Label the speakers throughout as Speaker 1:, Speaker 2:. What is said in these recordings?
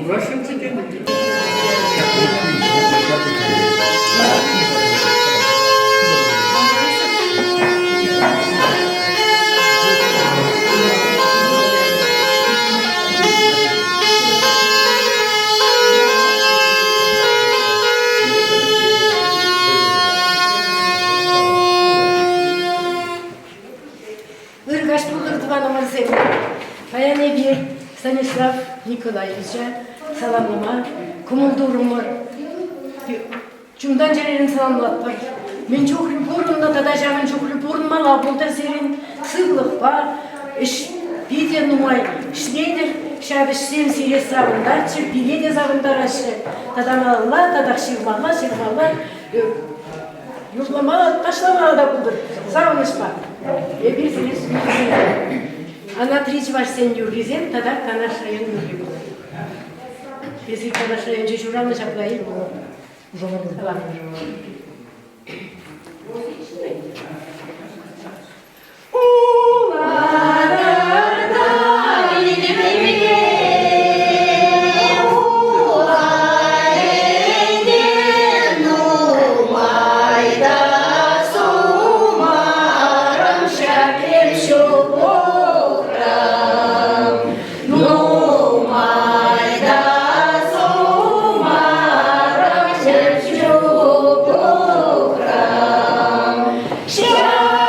Speaker 1: Russian chicken.
Speaker 2: Ыргаш Пулдырдывана Марсель, Паянебир Станислав Николаевича, саламлама, кумулдурумор, чумдан жерерин саламлатпар. Мен чухрим порунна тада жамын чухрим порун мала болтар серин сыглых ба, иш биде нумай, шнейдер шабы шсем сире савындарчы, биледе завындарашы, тада малла, тада ширмалла, юртламала, ташламала да булдыр, савынышпа. Ебезелес юргизем. Она 3 ваш сен юргизем, тада Канаш район юргизем. Если Канаш район жужураны жаплайын,
Speaker 3: Yeah.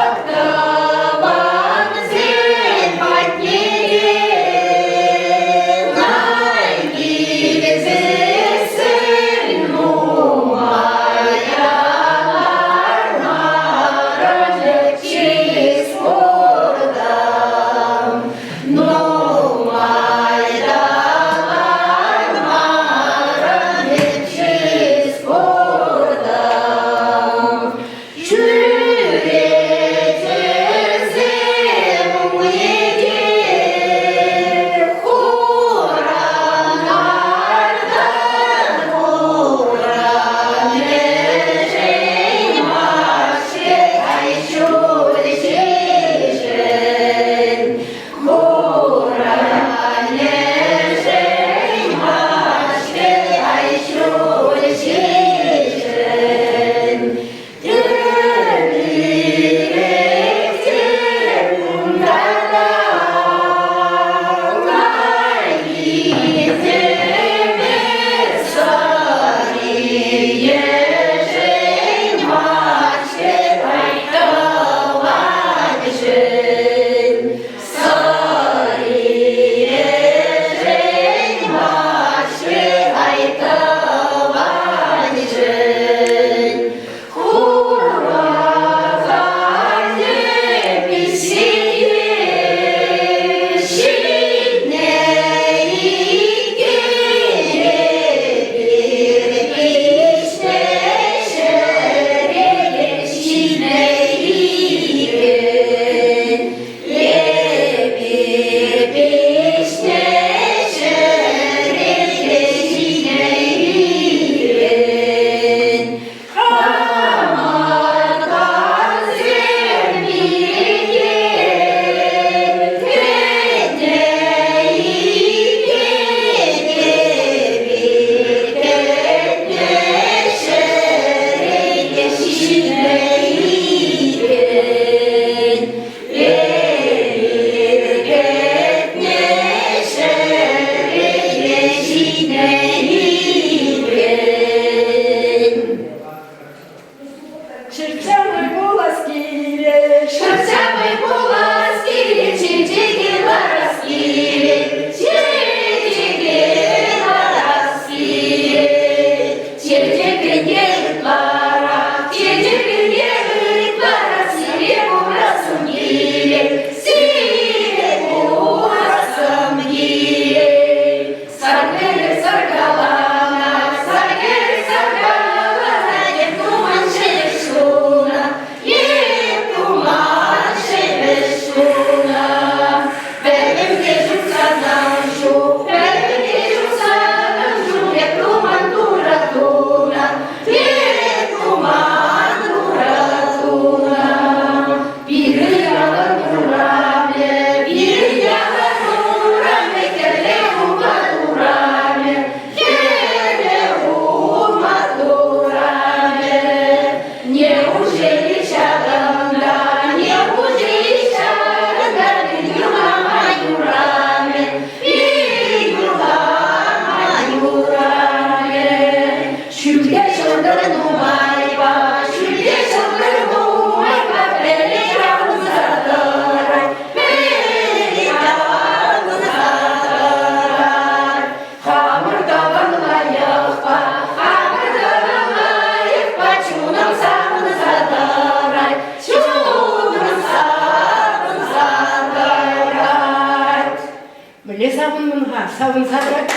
Speaker 2: сабынмынға, сабын сабырақ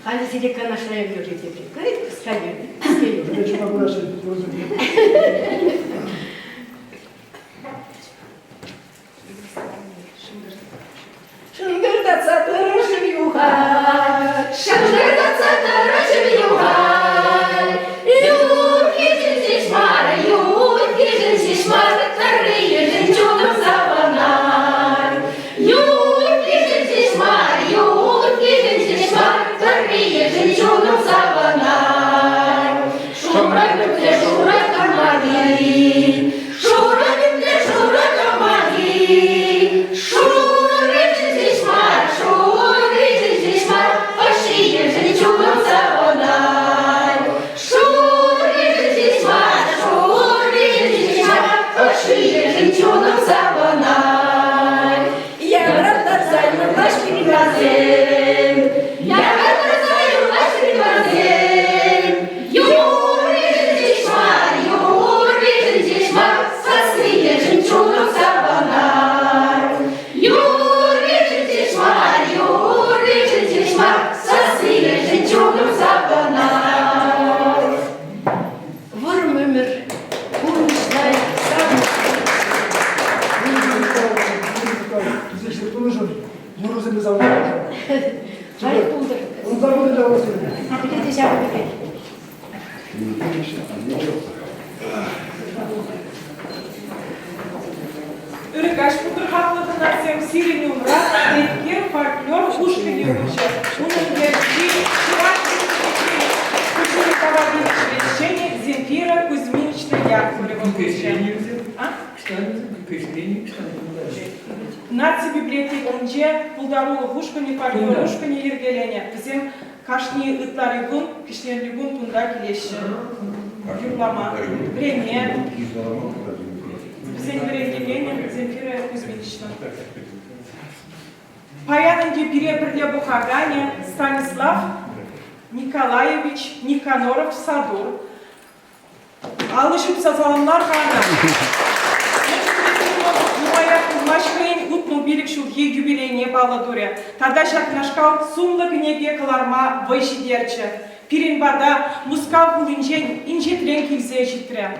Speaker 2: Хали сирекка нашла я вижу теперь. Говорит, сходи. Шынгырдатса тырышып юғай, шынгырдатса тырышып юғай. Юр кежін шешмар, тыры ежін чоным сабанай. Юр кежін шешмар, тыры ежін чоным сабанай. Шура күмде шура камаги, шура күмде шура камаги.
Speaker 1: Үргаш Путырхатлыгына сем сиреню мрак, тейкер, партнер, ушки девича. Университет, Кучури Кавабинович, Земфира Кузьминична Яковлева. Наци библиотекинже пулдарулы хушкани, партнер, ушкани ергелене. Бізден кашни ытларыгун, кишнерлигун тунда келеші. Юрлама, время. Бізден бірегелене Земфира Кузьминична. Паянынде бире-бірле Бухагане Станислав Николаевич Никаноров Садур. Алышып сазалымлар ғана. Машкаин утну биликшул юбилейне баладуре. Тогда шакнашкал сумлы гнеге каларма вайшидерче. Пиринбада мускал кулинжен инжетрен килзе житре.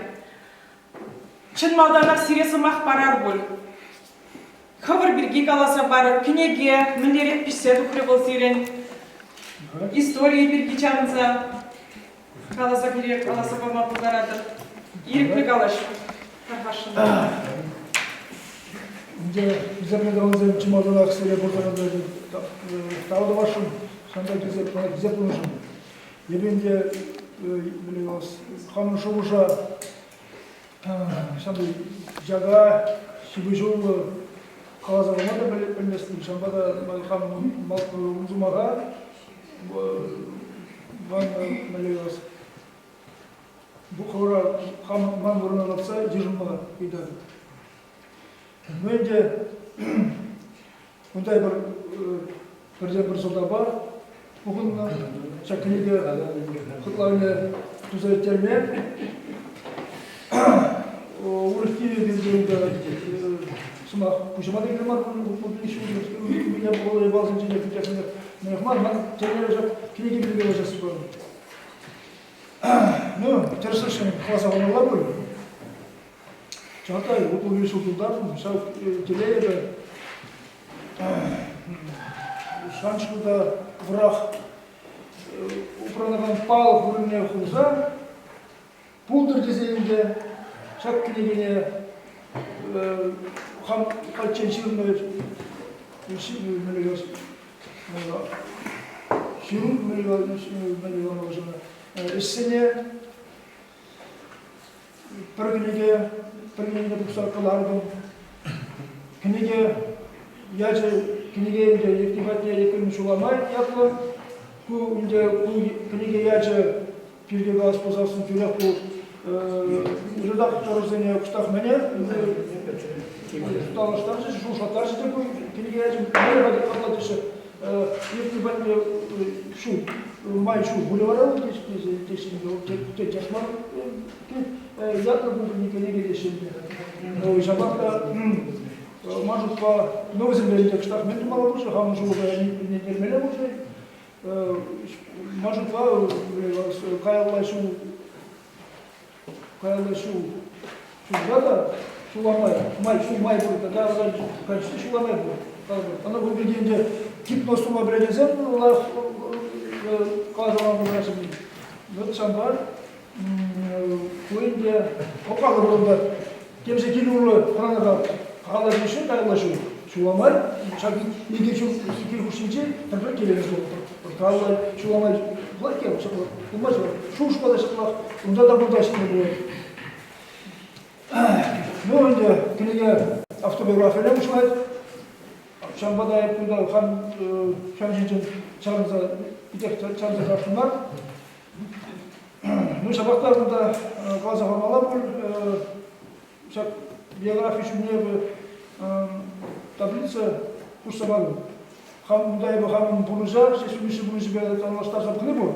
Speaker 1: Чын малданақ сиресі мақ барар бол. Хавыр бірге каласа барыр, кнеге міндерет пішсе дұқыры бол сирен. История бірге чаңыза. Каласа керек, каласа болма бұлдарадыр. Ерікпі калаш. Қарғашын.
Speaker 3: Bizlerle de çimadan aksiyele buradan da tavada başım, şanda güzel konuşum. Yerinde biliyoruz, kanun şovuşa, şanda jaga, şibijolu, kazanma da bilmesin. Şanda da kanun malkı uzumaga, van biliyoruz. Bu kavra kanun man vuruna lapsa jirma gider. Önce bunday bir жылда бар. Bugün çakılığı kutlarını düzelttirmeye Urf'ki bildiğinde sınav kuşamadı gibi var. Bu iş uygulamaya bu bazı şeyler ne var? Ben tekrar kiliği bilgi olacağız bu. Ну, терсешен хвазаванlar bu. Çağatay, bu bir şokuldan, şaf teleyde, şançıda vrak, upranagan pal vurunne xuza, puldur dizeyinde, şak kilegine, ham kaçen şirunlar, şirun meliyorlar, işsene, Pergine buksar kalardım. Kiniye yaşı kiniye ince irtibatla yakınmış olamay yapılan. Bu ince bu kiniye yaşı pirge gaz posasın tülek bu rıdak toruzene kuştak mene tutalışlarsa şu şartlarsa da bu kiniye yaşı nerede katlatışı irtibatla şu may şu bulvara geçti yaşman Yakın bu nikeli gelişimde. O zaman da может по новой земле, штат Ментумала уже, хам уже не термеле уже, может по Кайлашу Шузада, Шуламай, май будет, тогда качество Шуламай будет. Она выглядит кипно сума бредезем, казалам burası değil. Вот самбар, куинде, опалы бұрында, кемсе келуілі қанаға қағалар үшін, қағалашу, шуламай, шаки неге шекер күшінше, тәрбір келеміз болды. Қағалар шуламай, бұлай кел, бұлмай жауап, шу-шпада шықлақ, ұнда да бұлда ішінде болады. Ну, енді кінеге автобиографиялар ұшылайды. Шамбада айыпында шам жинжен чарымызда итектер чарымызда жашындар. Ну, шабақтарында қаласа формалар бұл. Биография үшін не таблица курсовалым. Мұндай бұл хамын бұлыжа, шешіміші бұлыжы бәрі танылаштар жабқыны бұл.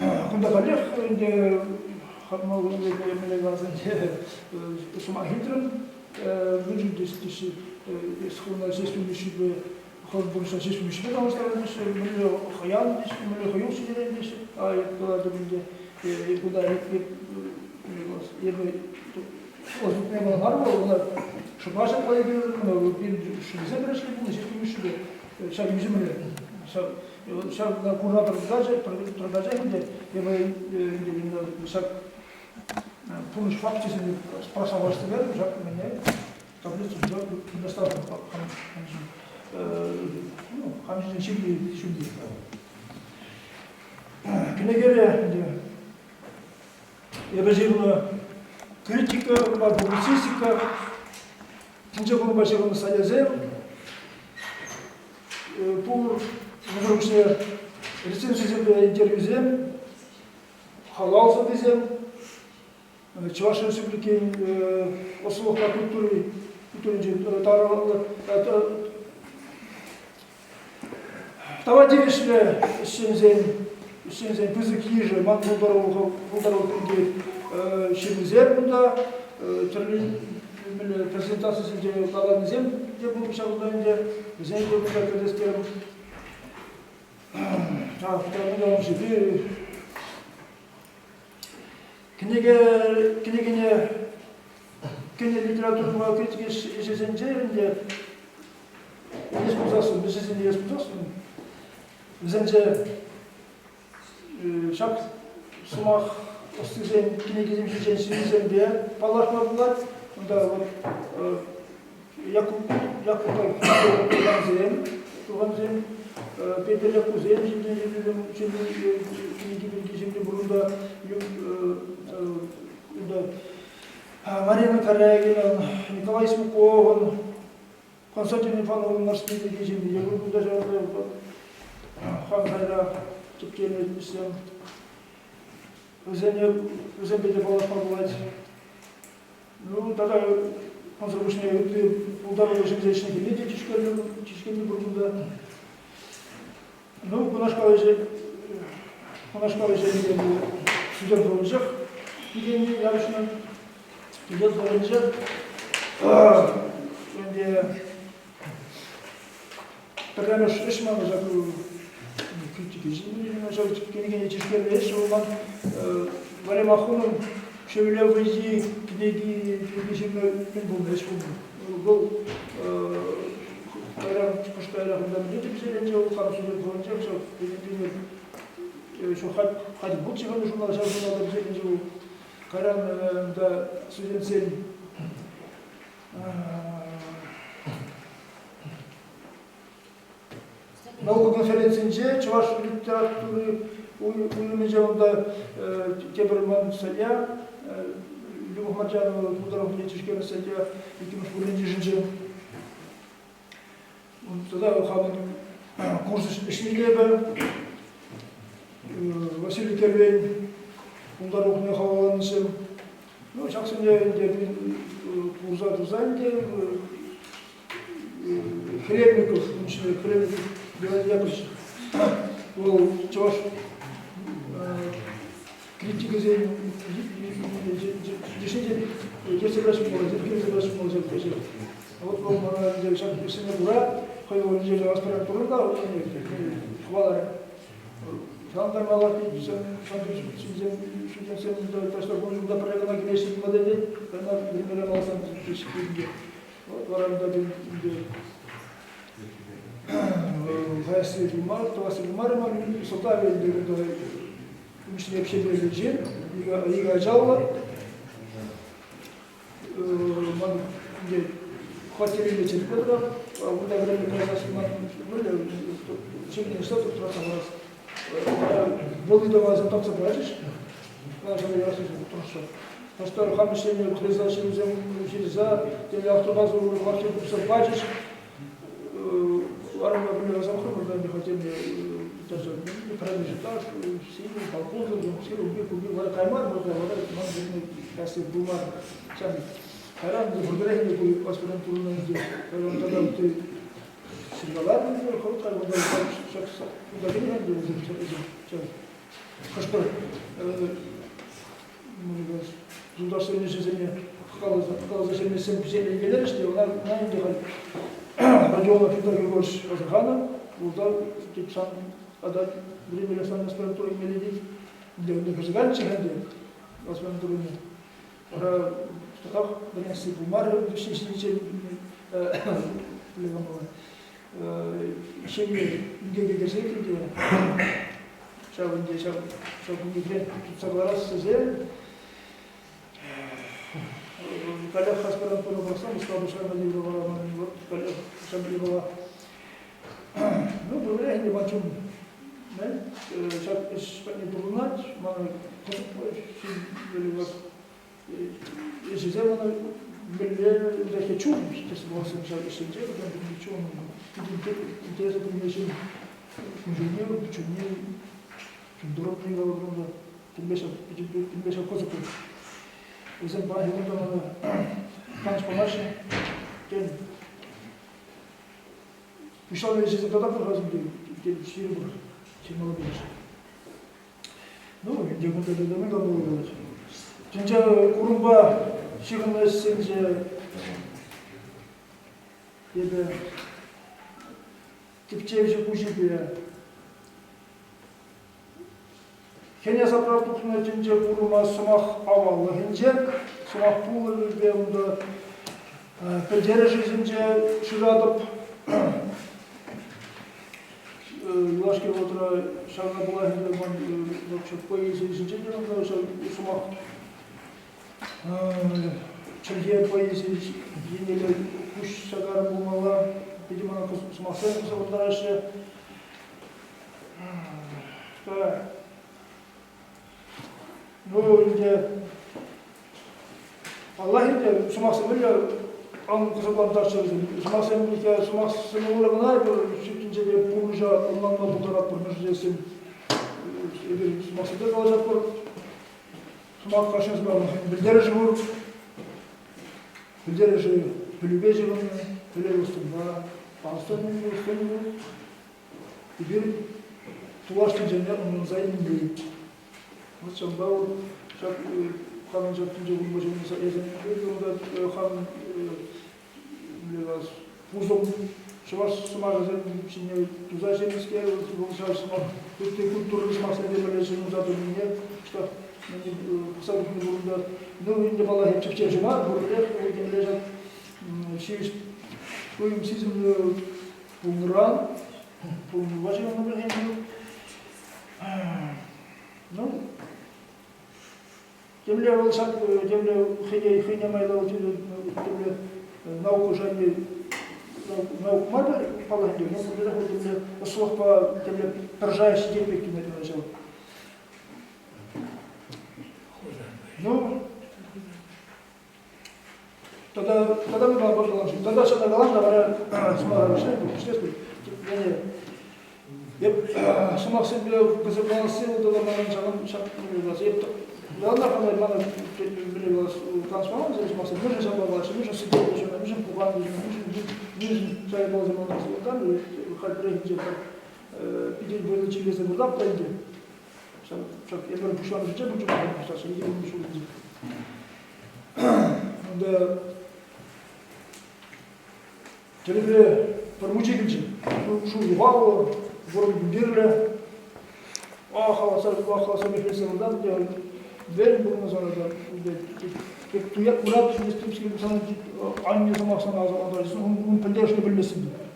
Speaker 3: Құнда қалеқ, енді хамал өмелі ғазын сұма хитрым. Вижу здесь схожу здесь умещу ход больше здесь умещу, потому что мы хаян здесь, мы хаян сидели здесь, а я куда то где куда я бы вот не было нормально, она чтобы ваша появилась, мы чтобы забрали, мы здесь умещу, сейчас не земля, сейчас на куратор продажа где я бы сейчас помнишь фактически спрашивал себя, уже меня таблицу достаточно хамшин şimdi. Güne göre yapacağım kritika, publicistika, ikinci konu başlığını sayacağım. Bu işte recenziyemde intervizem, halal satacağım. Чувашской республики условия культуры, Тавадевишле işinizden pızık yiyece, mantıqlarını penge şemizler bunda, türlü prezentasyasında kalanızem de bu şekilde bizden de bunda kardeşlerim. Tamam, şimdi Knigine literatурного критики işince Jespuzasun, bizizin Jespuzasun. Bizence şak sumak ostizem knigizim şişensinizem diye paylaşma bunlar. Onda Yakup'a kullanzem, Peter Yakuzem, şimdi knigi bilgizimde burada Марина Карягина, Николай Смуков, Константин Иванов университеті кезінде Европада жағдай хан қайра тіптен өтмесем өзен беде балапа болады. Ну, тогда консервушные өтті ұлдары өшімзешіне келеді тишкенді бұрында. Ну, бұнашқалы жерінде сүзер болыншақ дегенде ярышынан сүзер болыншақ енді Такая ж мама закрыла критики. Начал книги чешские вещи, он Варимахуном шевеля выйти книги пишем был весь был когда пускай когда люди писали, делал хорошо делал, все еще хоть будь его нужно сейчас надо взять делал. Когда да студент Nauka konferensinde Çuvaş literatürü uyumayacağında Keberman Salya, Любовь Марджанова, Фудоров, Летишкина, Садя, Якимов, Буренджинджи. Тогда Хаман курс Шмилеба, Василий Кервейн, Фудоров не хаваланышым. Ну, шахсында курса Тузанде, Хлебников, Хлебников, Яковлевич, был Чуваш критика зейін дешеде керсе бірашым болады, керсе бірашым болады. Вот бұл мана шақ берсене бұра, қойы жерде аспирантурада қуалары. Жандармалар дейді, сен таштар бұл жылда программа келешін модели, қайна білмелер алсан кешіккенде. Орамда білді. Ғайсы Гумар, Тавасы Гумарыма, Сылтаве білді үмішіне әпшелері жер, иға жауы. Хваттерінде черіп өтіріп, бұнда бірәмі қайнасымен білді, шегінен штат тұратын алас. Бұл үйді ғазын тапса бәрәжіш, ғазын ярасыз тұрышы. Таштар хамышлене крезашымызым желіза, теле автобазу ғарфет бұсыр бәжіш. Арма были разобраны, когда не хотели даже не промежуток, сильный полковник, все убил, вода каймар, вода, нам нужны кассы бумаг, сами. Харам, благодаря ему аспирантуру здесь, когда ты сигналами сделал, хоть как бы сейчас удаление делал, что государственной жизни зачем всем писали гелер, что он на делал. Радиола Федор Григорьевич Казаханов, Улдар Типсан, Адат, время Александра аспирантуры имели, где он не чиханде, аспирантуры не. Ара, что принесли бумагу, душничные, левомовые. Еще где газеты, где шабунде, шабунде, согласился с этим. Коллег аспирантуры Баксан, сказал, что она не была, коллег Шамбливала. Ну, проверяй, не бачу, сейчас не дурнать, мама, если сделано, я хочу, если бы вас еще делать, я бы ничего, интересно, конечно, инженеру, почему дурак не говорю, тем больше козык. Bizim bahçemizde tanışmalar gel. Müşavir edeceğiz kadar lazım değil. Gel şiir bur. Kim olabilir? Ne olur? Yakında da demek de olur. Çünkü kurumba şiirinde sence ya da tipçevici kuşibiye. Хене заправдухна тенже бурума сумах аваллы хенжек, сумах пулы беунда пельдері жизньже шырадып, Юлашки отра шарна була хенже вообще поэзия жизньже беунда сумах чырге поэзия енелі күш сагары булмала, видимо, сумах сен кысылындарашы. Ну, где Аллах инде сумасы били, ан кызыклан тарчыбыз. Сумасы били, сумасы уларына бир шүтүнчеде пулжа, ондан да булдырап бир мүждесин. Эгер сумасы да калажат бар. Сумак кашыз бар, билдери жибур. Билдери жи, билбе жибур, биле устунда, пастын устун. Бир тулаштын жана онун зайын вот чем был, как хан жаптын жогун божомуса эзен, онда хан левас пузом шваш сумагазен чине туза жемиске, болса сумаг өтө культурный смасла демелешин узатып мне, что посадок не бурда. Ну инде бала хепчекче жума, бурле ойден лежат шиш коим сизим пулран, пулважин на бергенду. Ну Земля волшеб, земля хиня майла, земля науку жанне, науку мада полагаю, но когда земля услуг по земля поражаешь деньги на начало. Ну, тогда мы полагаем, тогда что-то главное, говоря, смогла решать, я сама себе вызывала силу, тогда мы начали шаг. Я например, мана были трансформация, занимался, нужно забывать, нужно сидеть, нужно пугать, нужно свои глаза на нас вот там, хоть прежде где-то пить было через это, да, пройти. çok ellerim puşlanınca bu çok puşlasın. İyi olmuş oldu. Onda televizyon permuçikinci şu yuva var, vurum birle. Havasa nefesinden diyor. Ben bunu sonra da tuyak uğrap istedim ki sana aynı zaman sana azaltırsın. Onun penceresini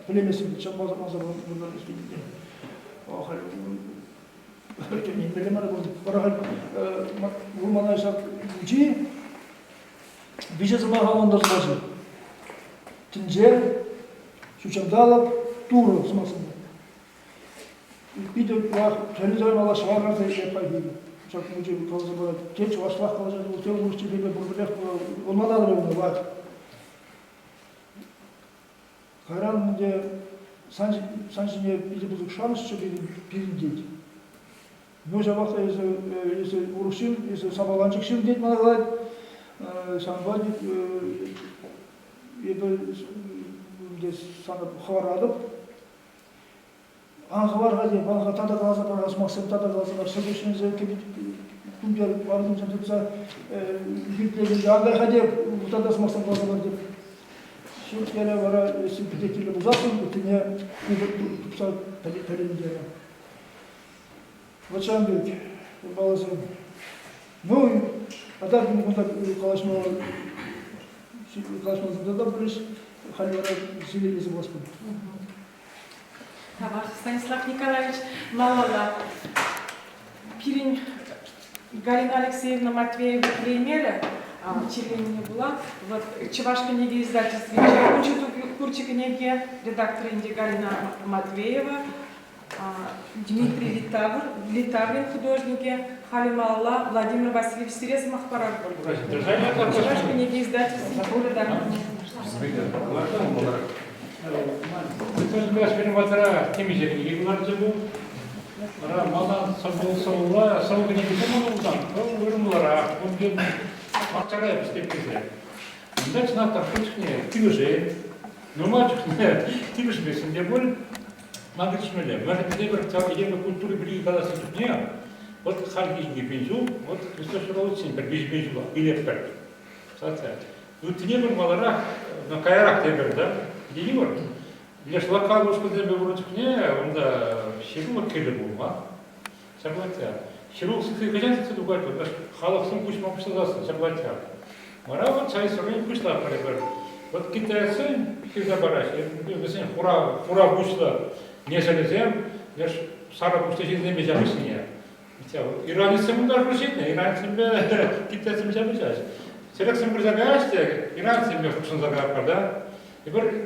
Speaker 3: bilemesin. Çabuk zaman bundan istedim. Hayır. Öyle bilemem bunu. Para bu manaysa uci bir zaman havandır bazı. Tince şu çamdalıp duru smasında. Bir de televizyon alaşvarlar da yapayım. Çok mucize bir konusu var. Genç başlık kalacak. Ortaya uğraşçı bir de burada olmadan da var. Karan diye sanki ne bir buzuk şans bir değil. Ne zaman da uğraşım, sabahlanacak şimdi değil bana kadar. Sanvadik sana haber aldım. Haber hadi bana tada kalsa bana asmasın tada kalsa var. Sözleşmenize ki tümcer vardım sanırsa yükleyin ya hadi bu tada asmasın kalsa var diye. Şimdi gene var simpatiyle uzaksın bütüne tutsa pelin diye. Vaçan büyük balazım. Ну, а так мы так калашмазында да билиш халвара силили за Господь.
Speaker 1: Тамах Станислав Николаевич Малала Пирин Галина Алексеевна Матвеева примере Червенина была вот Чувашка неге издательстве учит Курчика неге редактор Инди Галина Матвеева Дмитрий Литаврин художники Халималла Владимир Васильевич Серезмах Парагон. Чувашка неге издательство редактор.
Speaker 4: Biz benim vatara temizledim. Yıllarca bu maldan savunla savunma gibi olmadan ürünlere bugün akçara yapıştık bize. Bundan sınavda küçükne tüyüce, normal çıkne tüyüçmesin diye böyle nagıçmele. Ben de bir tabii bir kültürü bir kadar tutmuyor. Вот халгижний бензу, вот Христос Ролцин, без бензула, билетер. Zaten. Тут не был маларах, на кайрах тебер, да? Геyor. Лишь локал господи вроде не, он да ширу келе булма. Согласен. Ширу сыкыган сыдугай, вот халыксын куш мапсызасы, согласен. Мара вот чай сорын кушла паребер. Вот китайцы киза бараш, mesela хура кушла не залезем, лишь сара кушта жизнь не жабысыне. İranlısı bunlar Rusya'da, İranlısı Kitaysın yapacağız. Seleksim bir zagayişte, İranlısı bir kuşun zagayapar da.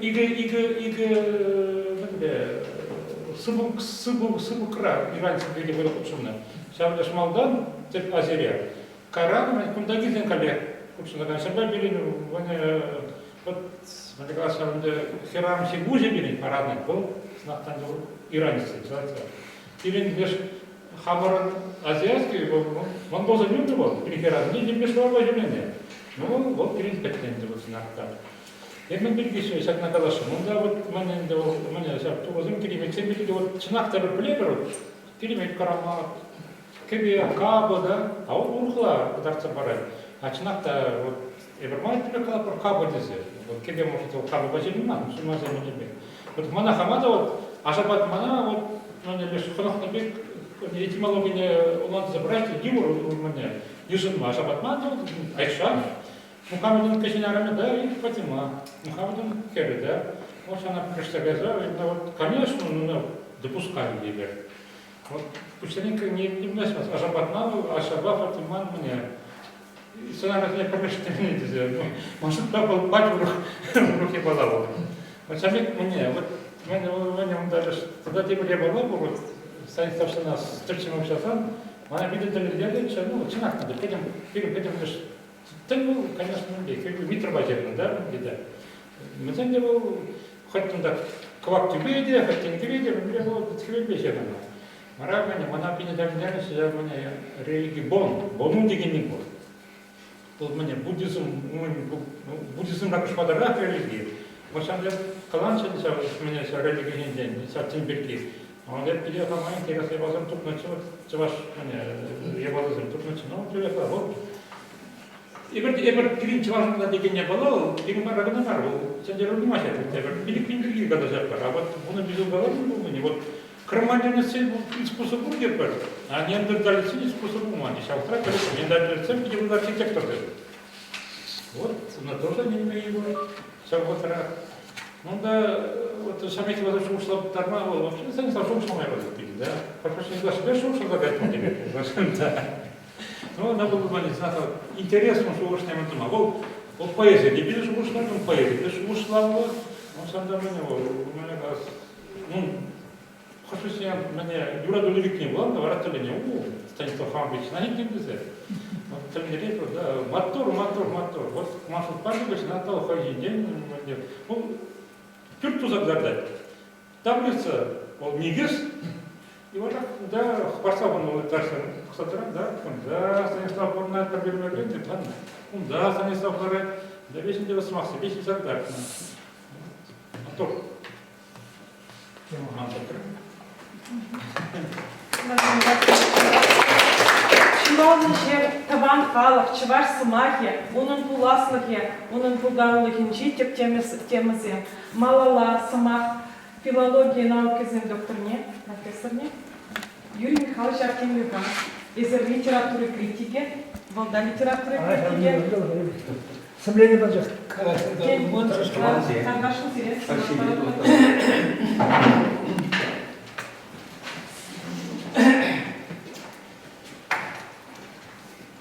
Speaker 4: İki sıvı kıra İranlısı bir böyle kuşunla. Şavda şmaldan tep Azeriya. Karan, kumda gizlen kalbe kuşunla. Şabda bilin, bana kalsam Hiram Şeguze bilin paradnik bu. Sınavdan da İranlısı. Bilin bir Хамаран азиатский, он был заменен был, перехераз, не мешал возьмение. Ну, вот перед пятнем вот знак. Я мы бельгийский, как на калаше, он да вот меня сейчас то возьмем перемет, все бельги вот знак того плеберу, перемет карама, кебе кабо да, а он урхла дарца барай, а знак-то вот эвермай перекала про кабо дизе, вот кебе может его кабо возьмем, ну сумма заменить. Вот мана хамада вот, а жабат мана вот, ну не лишь хонох на бег. Этимология улан забрать Димур у меня Южинма, Ашабатман, Айша, Мухаммедин Кашинарами, да, и Фатима, Мухаммедин Херри, да. Вот она пришла газа, и вот, конечно, ну, допускали ее. Вот, пустяника не вносит, Ашабатман, Ашаба, Фатиман мне. И сюда не помешали, может, папа, мать в руке балавал. Вот сами мне, вот, мне даже, тогда тебе не было, вот, Станислав нас встречаем общаться, она видит дядя, ну, цена надо, перед этим лишь, ну, конечно, митровозерно, да, где-то. Мы там был, хоть туда квак тебе иди, хоть не тебе иди, мне было подхвиль беседа. Марагане, она пенедаль дядя, сюда мне религии бону дигени был. Тут мне буддизм как шпадарах религии. Вот сам я каланча, меня религии день, сам темперки. Он говорит, перед этим интерес, я возьму тут начал, чуваш, я возьму тут начал, ну, привет, вот. И говорит, пирин чуваш на деге не было, пирин мара гана мара, sen de рубли мача, пирин пирин года запар, а вот он без угла не вот кромадина сей способ бургер пер, а не андердали сей способ умани, шалтра пер, не дали цем, где был архитектор. Вот, на то же не его, шалтра. Ну да, вот сами эти возможно ушла торма, вообще не знаю, что ушла моя возможность, да? Попрошу не глашать, что ушла загадать по тебе, да. Ну, она была не знаю, интересно, что ушла не думала. Вот поэзия, не видишь, что ушла, там поэзия, видишь, ушла, вот, он сам до меня, у меня раз, ну, хочу себе, мне Юра Дулевик не было, говорят, то ли не, Станислав Хамович, на них не влезет. Вот, то ли не да, мотор, вот, Машу Павлович, на то ходить, день, ну, Пюрту загадать. Таблица, он не вес, и вот так, да, хвастал он вот так, да, Станислав Борнат, проблемы говорит, ладно, да, Станислав Борнат, да, весь дело смахся, весь загадать. А то,
Speaker 1: Чималный жер, табан халық, чывар сымахе, onun пуласлыхе, onun пулданлыхин житек темазе, малала, сымах, филология науки зем докторне, профессорне, Юрий Михайлович Артемьевка, из литературы критики, волда литературы критики.
Speaker 3: Сомнение бачок.
Speaker 1: Хорошо, интересно.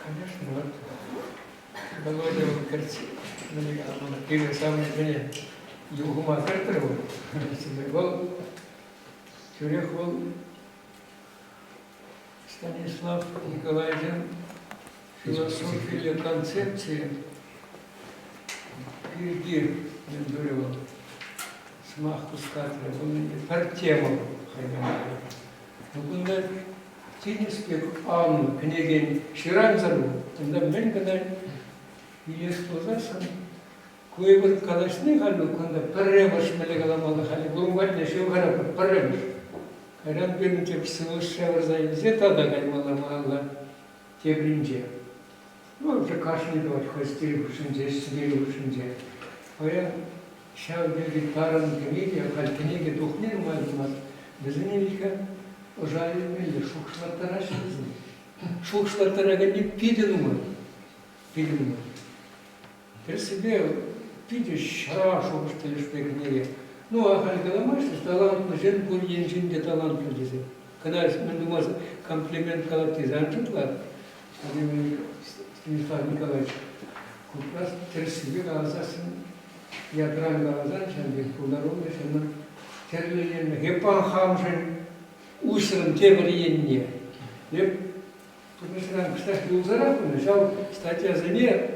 Speaker 5: Конечно, вот Володя первый самый меня Югума Картерова, был Тюрех был Станислав Николаевич, философия концепции, впереди Мендурева, смаху скатывал, он пар тему хайдамали. Но когда Тинеспек Анну, княгинь Ширанзару, тогда мен когда Иесклозасан, кое-бір калашны галу, когда парремаш мелегаламалы хали, бурумгатне шевгара парремаш. Кайран бернте псылыш шеврзай, зетада гальмаламала тебринже. Ну, уже кашни давать хвостили ушинже, сидели ушинже. Поя шав бери таран книги, а халь книги тухнин мальмас, безневика ожалили шухшлаттара шизм. Шухшлаттарага не пиденумы. Пиденумы. Ты себе пидешь шашу, что лишь в книге. Ну, а халь талант, жен куль енжин де талант люди. Когда мы думаем комплимент колоти занчутла, Станислав Николаевич, как раз терсибе галазасын, я дран галазан, без пударовны, шена терлилен, гепан хамжен, усран темриенне. Леп, тут кстати, узарапаны, жал статья за ней,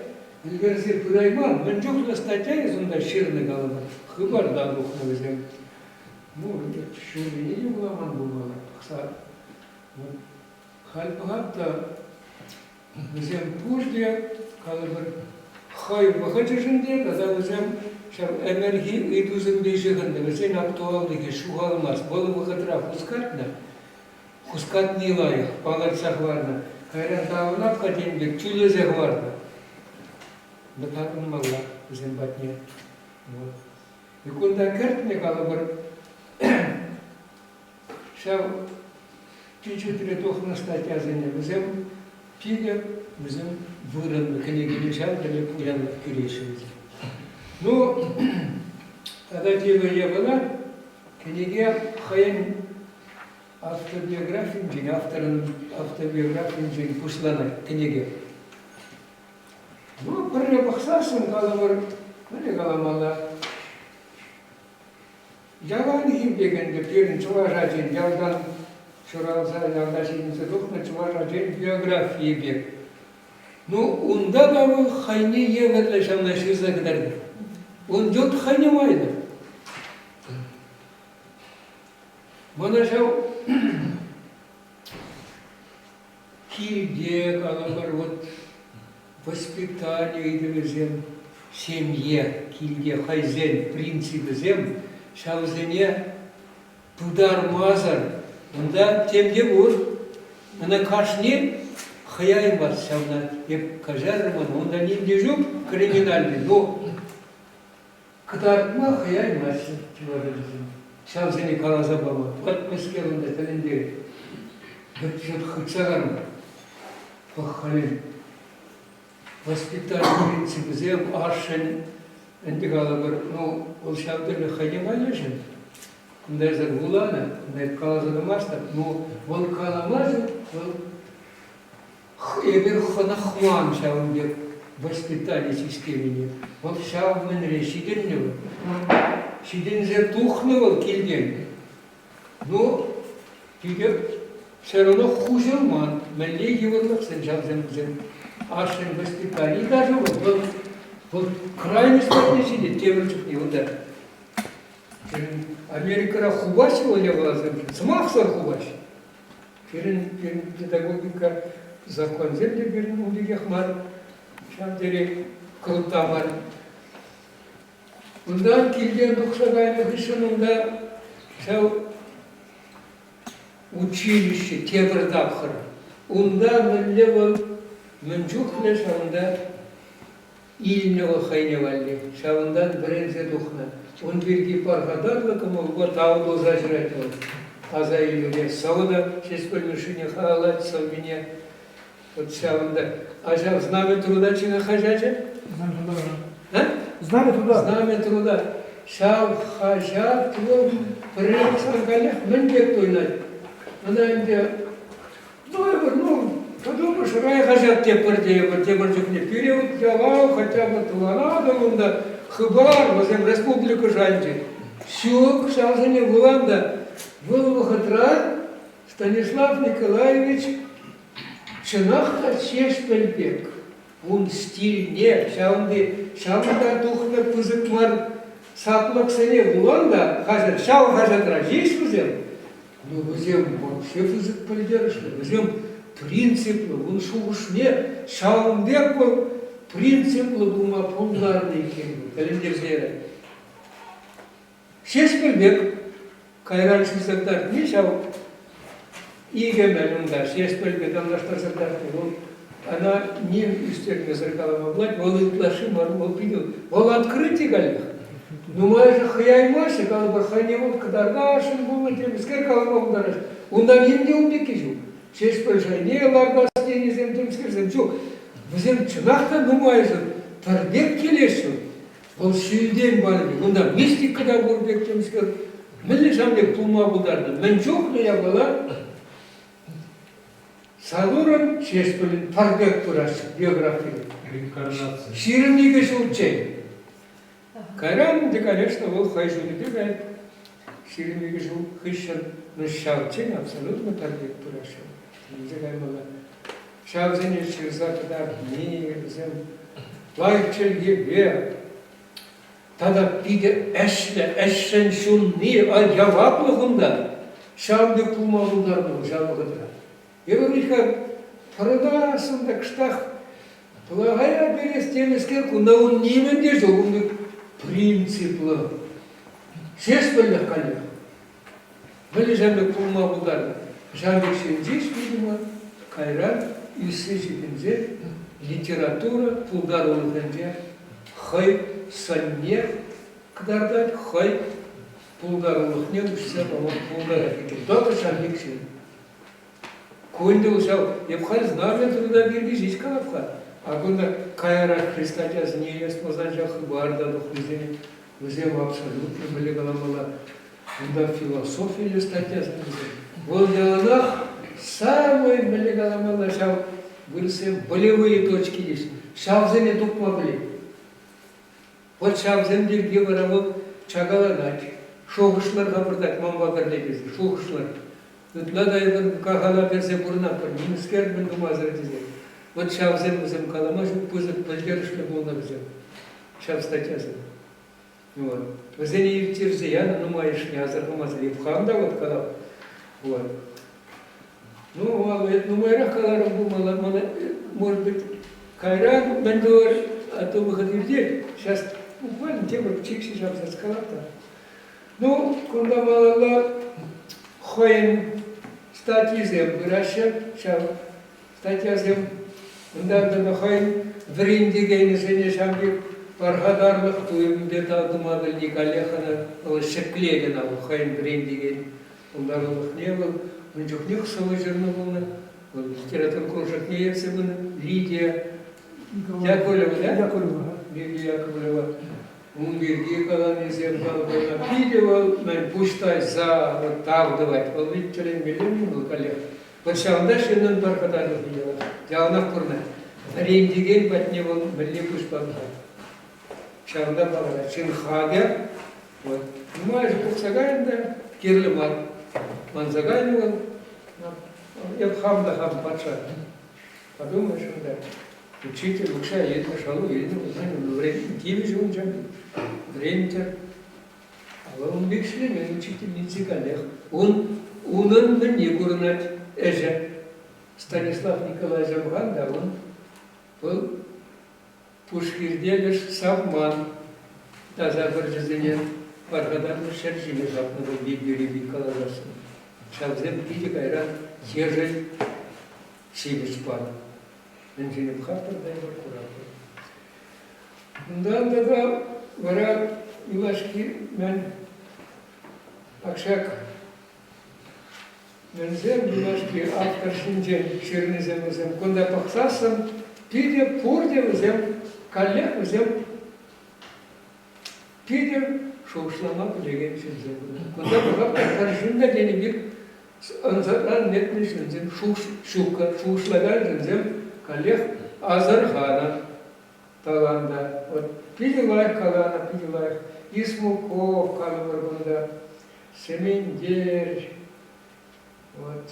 Speaker 5: Верзир Пурайман, менчукла статья из он дощирный голова, хыбар да духна взял. Ну, шури не югламан бумала, пахса. Хальпагатта взял пужде, калабар, хай бахачашинде, когда взял энергии и дузен бежиганда, взял актуальные шугалмас, было выходра хускат нилаях, палар захварна, кайран тавнап каденбек, чуле захварна. Да так не могла зембатне. И когда кертне калабар, шав чуть-чуть ретох на статья за ним, взял пига, взял выран, книги ничал, дали пулян в Киришеве. Ну, тогда тема я была, книги хаен автобиографии, автором автобиографии Пуслана, книги. Ну, пырre бақсасын қаламыр, міне қаламала. Жалан дегенде перін чуажа жен, жалдан шұралса, жалда жеңінсе дұқны чуажа жен биография бек. Ну, онда да бұл хайне еверлі жамна шыза кідерді. Он жот хайне майды. Мұна жау килде қаламыр, вот, воспитание идем семье, кильге хайзен, принципы зем, шалзене тудар мазар, Онда темде бур, мына кашни хаяймас шавна, еп кажарман, онда нинде жук криминальный, но кытартма хаяймас чуварызым. Шавзени калаза баба, вот мескер онда тәлінде, бітшіп хытсағарма, пахалин. Воспитание принципы, зем аршен, антигала бар, ну, ол шавдырны хаяймай ешен. Онда зар гулана, онда калаза дамастап, ну, ол каламазы, ебір хына хван шавынбек воспитание системіне. Вот шавмен решиденнева. Шиден зер тухнывал келген. Ну, тиге все равно хужелман. Мәлле еврлық сен шавзем ашен воспитание. И даже вот крайность поднесили, темірчік не удар. Америкара хубаси оля глазам, смахсар хубаси. Керін педагогика закон земле берін улигех мар, шамдере кылта бар. Ондан келген дұқшағайны ғышынында шау училище Тебірдапқыр. Онда мүлі бол мүнчуқлы шауында иліне ол қайне валли. Шауындан бірінзе дұқна. Он берги парғадарлықым олға тауды зажырайды ол. Таза иліне сауда, шеспөлмішіне қалат салміне. Вот шауында. Ажал знамя труда чина хажача?
Speaker 3: Знамя труда.
Speaker 5: Знамя труда. Шау хажа тру прямсан галях міндет ойнайды. Ана енді, подумаешь, рай хажат тепір жүхне период жалау, хотя бы туланады онда хыбар, возем республику жанчы. Сюк, шалжыне буланда, был выходра Станислав Николаевич Чынаққа Шешпелбек. Он стиль не, шаунда тухна пызык мар саплық сене буланда, хажат, шау хажатра жеш вызем. Ну, вызем вообще пызык пылдерышны, вызем принциплы, он шуғышне, шаундек был принциплы булма пулдарный екен, кәлемдерзері. Шешпелбек, кайран шүзіктар, не шау? Иге мәлімда, Шешпелбек амнаштарсырдар, она не үстеріне зыркалама блать, ол ұйтлашы мар, ол пидел, ол открытие галих. Ну, май же хаяймашы, калы бір хайне бол, кадаргашын болы, теміскер калама ұлдараш. Ондан емде ұмбеке жу. Шешпелшай, не ларгас денезем, теміскерзем, жу. Бізем чынақта нумайжы, тарбек келеші. Ол шүйден барды. Онда мистикада бұрбек теміскер. Мілі жамдек пулма бұлдарды. Мен жоқ не я была. Салуран Шешпелін тарбек бұрашы, биография.
Speaker 4: Реинкарнация.
Speaker 5: Ширымнеге жуытчай. Кайран, да, конечно, ол хайжуды бегает. Ширымнеге жуыт хыщан, но шаутчай абсолютно тарбек бұрашы. Шавзене шырзатыдар негізім, лайықчылге бе, тада пиде әшшен шунни, жаваплығында, шавды пулмалыларының жавығыдыра. Еврика продасында кштах, плагая берес темескерку, на он неменде жоғынды принциплы. Шешпілді қалық. Білі жәмді пулмалыларының. Жамбек Шенджиш, видимо, кайран, исы жипензе, литература, пулдар олғанже, хай санне, кдардат, хай пулдар олғне, үшсе баман пулдар әкекен. Доты Жамбек Шен. Көнде ұшау, епхай знамя труда берге жич қалапқа. А күнда кайран Христатяс не ес, мозан жақы барда дұқлызене, өзем абсолютно білі қаламала. Күнда философия статьясын өзем. Вот деланах самый блегаламала шау вылсем болевые точки есть. Шавзене тук могли. Вот шавзен дерге воровод чагаланать. Шоғышлар ғапырдак мамбагар легізді. Шоғышлар. Надо его кагала персе бурнапар. Минскер мен думазар дезе. Вот шавзен взем калама жук пызык пылдерышны болна взем. Шав статьязен. Вот. Взене евтирзе яна нумаешь не азархамазли. Вханда вот калам. Вот. Ну, моя каларом бумала, может быть, кайран, мендор, а то выходил день. Сейчас буквально тема чикси сейчас сказала. Ну, когда малала хоен статьизем выраща, шам статьязем, да хай вриндигейни сене шамги пархадарлык туйм бета думады никалехана, ол шеклегена, хай вриндигейни, ундарлык не был, он жухних совы жирны был, литератур кружок не ерсе был, Лидия Яковлева, да?
Speaker 3: Яковлева.
Speaker 5: Лидия Яковлева. Унгирги каланы зеркал было. Видео мен пуштай за вот так давать. Он ведь через миллион был коллег. Вот шанда шиннан баркатады видела. Явна курна. Рендиген батневал милли пушпан. Шанда бала шинхага. Вот. Ну а же куксагаенда кирлемар. Man загаенывал. Я хам пача. Подумаешь, да. Учитель, лучше едет на шалу, едет на знание, но время тиви же он же, время-то. А он бекшли, мен учитель не цыганех. Он мне гурнать, Станислав Николаевич Замган, да, он был пушкирделеш савман, да, за оборжезение, паргадарный шержиме запного бибери бикалазаса. Шалзем пиди кайран, ежель сивич пан. Инженер Хартер, да, и куратор. Да, вара Илашки, мен Акшак, мен зем Илашки, автор шинджен, ширный зем, кунда пахсасам, пиде, пурде, зем, коллег, зем, пиде, шоушлама, леген шинджен. Кунда пахсасам, шинда денебик, анзаран нетный шинджен, шука, шушлаган зем, коллег Азархана Таланда. Вот пилилайх Калана, пилилайх Исмуков, Калабаргунда, Семендер, вот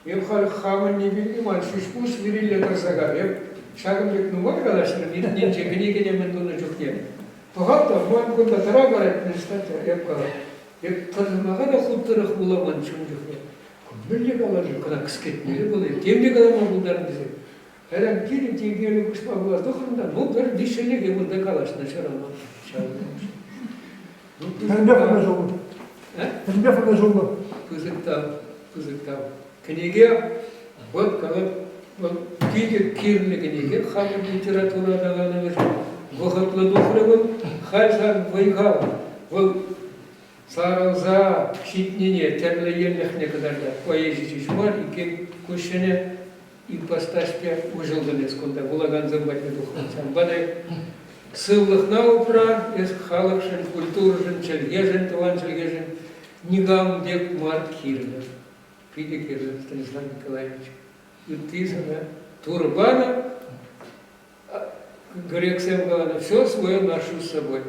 Speaker 5: Емхал Хаман не Вильяман, Шишпус Вирилля Тарсагар, шагом лик нумар галашер, нинче книгине ментуна чукне. Погапта, ман кунда тарабарат нестатя, епкала. Еп тазмагада хуттарах буламан чумжухне. Милли галажы, когда кскетнели были, темде галама будан бизе. Эрен кири тигели кушпа була дохрында, ну бір дишелеге бунда калаш начарама.
Speaker 3: Пенбе фана жолу. Пенбе фана жолу.
Speaker 5: Пузыктав. Книге, вот когда вот кири кирли книге, хамар литература далана веш. Гохатлы духрывы, хальзар вайгал. Вот Саралза, хитнине, терле елях некоторые поезжий шмар, и кем кушене, и посташпе ужелденец, кунда булаган замбать на духовцам. Бадай сылых наупра, из халакшен, культуржен, чельгежен, таван чельгежен, нигам дек март кирна. Пиди кирна, Станислав Николаевич. И тысяна турбана, грек сем галана, все свое ношу с собой.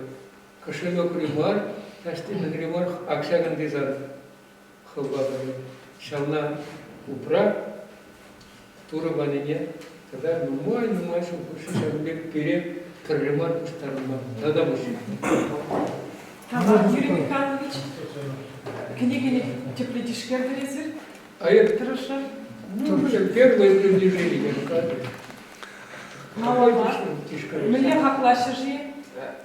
Speaker 5: Кошелек римар, Тастин Гримор Акшаган Дизан Хабабали Шална Упра Турабанине, тогда мой, что Шамбек Пере Карримар Пуштарма. Тогда мужчина.
Speaker 1: Юрий Михайлович, книги теплитишкер резер.
Speaker 5: А это
Speaker 1: Хорошо.
Speaker 5: ну, первое приближение.
Speaker 1: Малова. Мне хаклаши.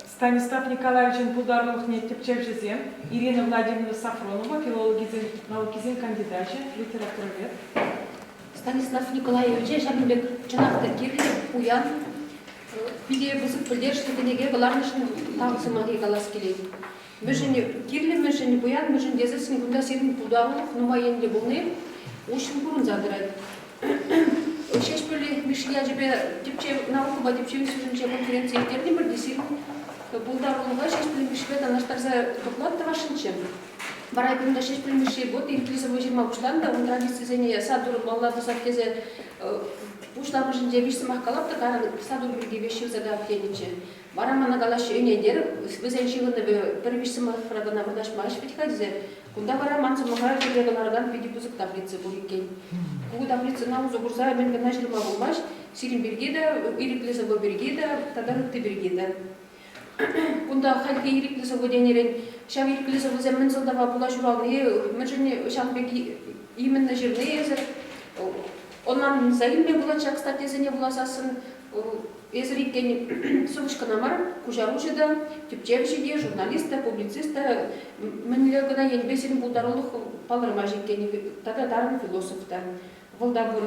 Speaker 1: Станислав Николаевич Пулдарлых Нетепчевжезем, Ирина Владимировна Сафронова, филологизм кандидатча, литературовед.
Speaker 6: Станислав Николаевич, Жабнбек, Чанахта Кирли, Уян, Пиде Бузык Пылдершты Кенеге, Галарнышын Тағысы Маги Галаскелей. Мүжіне Кирли, мүжіне Буян, мүжіне Дезесін Гунда Серін Пулдарлых, Нумайенде Булны, Ушын Курын Задырайды. Шешпілі Мишия Жебе Тепчев наука Тепчев Сүрінче конференция Терни Бірдесін Пулдарлыға шешпілі Мишия Танаштарза доклад Тавашынче. Барай күнда шешпілі Мишия бот, Ирклизовы 20 ұштанда, он традициясыне садур маллады саткезе ұштамышын жебешсі маққалапты, садур бірге беші задап теніче. Барамана галашы өнедер, бізен шығынды бірбешсі маққарадана бірдашма ашпетхадзе, күнда бараман сымаға жерлергалардан педи бұзық таблицы бұл екен. Бұл таблицы наузу бұрза мен гана жырма болмаш, Сирин бергеді, Ирклизовы бергеді, Тадарытты бергеді. Күнда халқы Ирклизовы денерен, Шав Ирклизовы зәмін жылдава бұла жұралны, мүжіне Шалбек именно жирны езір. Онан заимбе бұла чак статезіне бұласасын, Езриккен ссылочка на мар, кужарушеда, тюпчевшиде, журналиста, публициста, менлегана янбесин булдарулух палырмажиккен, тада дарын философта. Волдабур.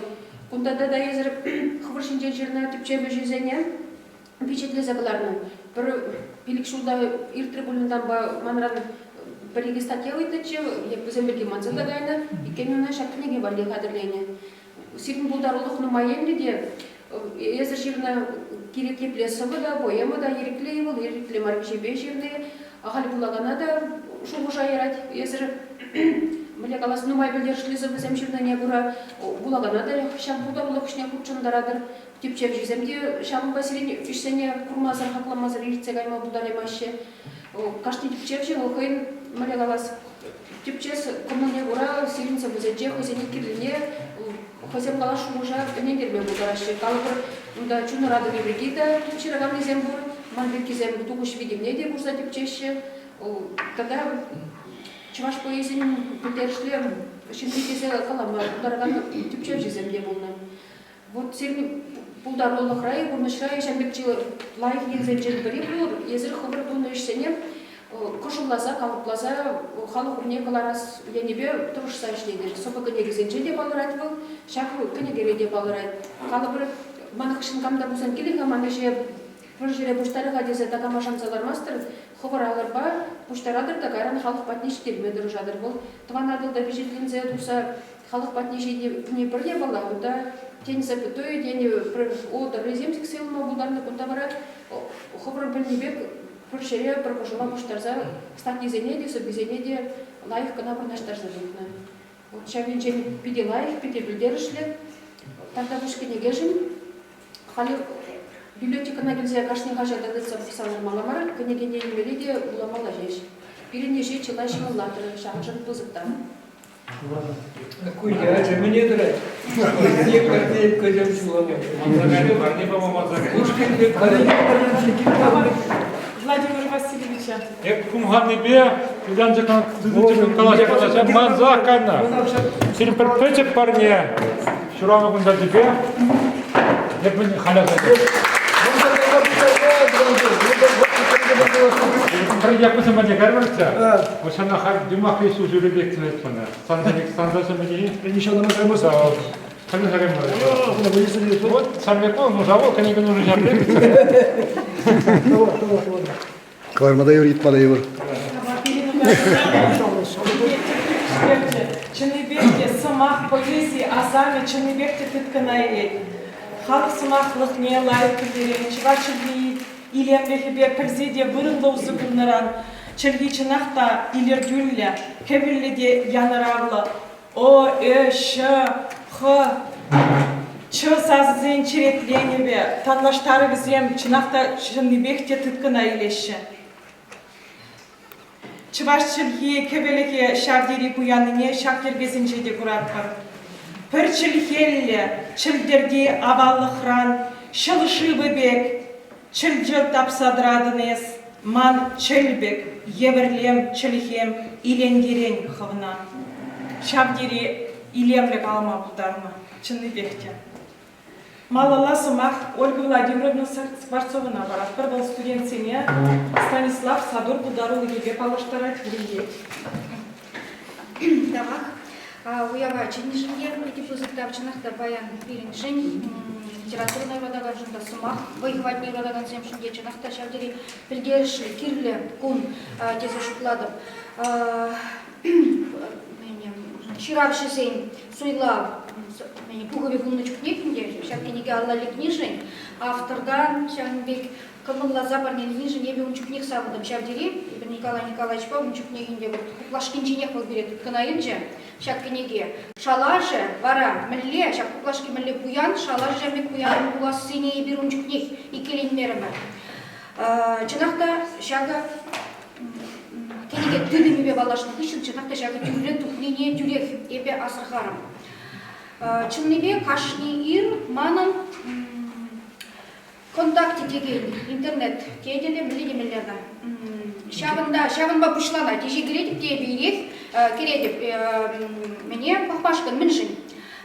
Speaker 6: Кундада да езер хвыршинчен жерна тюпчевшизене, впечатле загларну. Бір пилик шулда иртре булындан ба манран бірге статья өйтічі, земберге манзылда гайна, икенуна шактынеге барле қадырлене. Сирин булдарулух нумайенде де, езір жерна керек еплесігі да, боемы да ереклей бол, ерекле маркешебе жерне, ағали булагана да шуғы жайырат, езір Міле қаласы нумай білдершілізі бізем жерне бұра булагана да шам булдарулух ішіне күпчындарадыр. Тепчеп жеземде шамын басирен үшсене курмазыр, хақламазыр, иртсе гайма булдаремашы. Каждый тепчеп же, оқайын міле қаласы тепчес коммуне бұра сиринсе бізетже, хозяне кирліне, хозян қалаш шуғыжа өнендерме бұлдарашы. Қалыбыр мұнда чуны рады бебрегида тепчерагам дезем бұр, манберки зем тұғыш видимне де бұрза тепчеші. Тогда чываш поезін білдершілі шындекезе қалама бұлдараган тепчеп жеземде бұлны. Вот сирин булдарулық рай, бұрнышрай шамбекчі лайық елзенжен бірі бұр, езір қыбыр бұлны үшсене, қошыллаза, қалыплаза, халық үрне қаларас енебе тұрышса ішлейдер. Сопы көнегізенжен де балырайт бұл, шақы көнегере де балырайт. Қалыбыр манықшын камда бұсан келіға маныше бір жере бұштарыға дезе тағамашамсалар мастыр, қыбыр алырба, бұштарадыр да қайран халық батнештер медір жадыр бұл. Тванадылда бежетлензе дұса халық батнешеде не бірде бала, онда тень запятой, тень от реземсик селма бударны кунтабара, хобран пельнебек, пуршере пропожила муштарза, кстати, зенеде, собезенеде, лайх канабр наштарза духна. Вот шавинчен пиде лайх, пиде бюльдерышле, тогда вышки не гежим, хали библиотека на гильзе кашни хажа дадыца писалар маламар, княгиня Емелиде уламала жеш. Перенеже челайши маллатыры, шахжан пызыктам.
Speaker 5: Какой я же мне драть. Не картель козем чулами.
Speaker 1: Владимир Васильевича.
Speaker 4: Ек кумганный бе, идан жакан дызычын калаш калаша манза канна. Сирин перпечек парне, шурама кунда дебе, ек мен халяса. Я пусть мне говорится, вот она хар димах есть уже ребективает пона. Сандаса мне.
Speaker 3: Еще на моем мозге.
Speaker 4: Конечно, говорим. Вот сам я помню, завод, конечно, нужно жарить.
Speaker 7: Kıvarmada yürü, gitmada yürü.
Speaker 1: Чыныбекте сымақ поэзия, азами Чыныбекте тытканайрет. Халық сымақлық не лайық кілдерен, чывачылги илембекебе пірзеде бұрынлы ұзығыныран, чылги чынақта илердюлі, кебірліде янырағылы. О, Ш, Х, Ч сазызен черетленебе, танлаштары бізем чынақта Чыныбекте тыткана илеші. Чывашчылге кебелеке шардери куяныне шактергесінже де күраттыр. Пір чілхелі, чілдерге абаллықран, шылышы бебек, чілджіл тапсадырадынес, ман чілбек, еверлем, чілхем, иленгерен қывна. Шардери илемлік алма бұдарма, Чыныбекте. Малала сымақ Ольга Владимировна Скворцовына барат. Бір бұл студентсене Станислав Садур бұдарулы ебе палыштарат білет.
Speaker 8: Давак, уява ченежинге, эти пузырьта чынақта баян беріншін, литературный родаган жында сымақ, воевательный родаган земшінге чынақта шавдері білгеріші, кирлі, кун, тезі шутладым. Ширапшы зейн, суйла, пугове гумночек некінде, шакенеге аллали книжень, автордан, шанбек, кымылла запарнен книжень, ебе унчук нех савыдым шавдери, Николай Николаевич па унчук негінде, куклашкенченех был берет кынаилже, шакенеге, шалаже, вара, мілле, шак куклашки мілле буян, шалаже жамбек буян, кулас сене ебер унчук нех, икелен мерімі. Чынақта шага, кенеге тыдымебе балашын кышын, чынақта шага тюрен тухнине тюрек ебе асырхарым. Чыннебе кашни ир манын контакте деген интернет кеделе біледемелерді. Шабынба пұшлана, теже келедіп те бейрек, кередіп мене пақпашқын мінжін.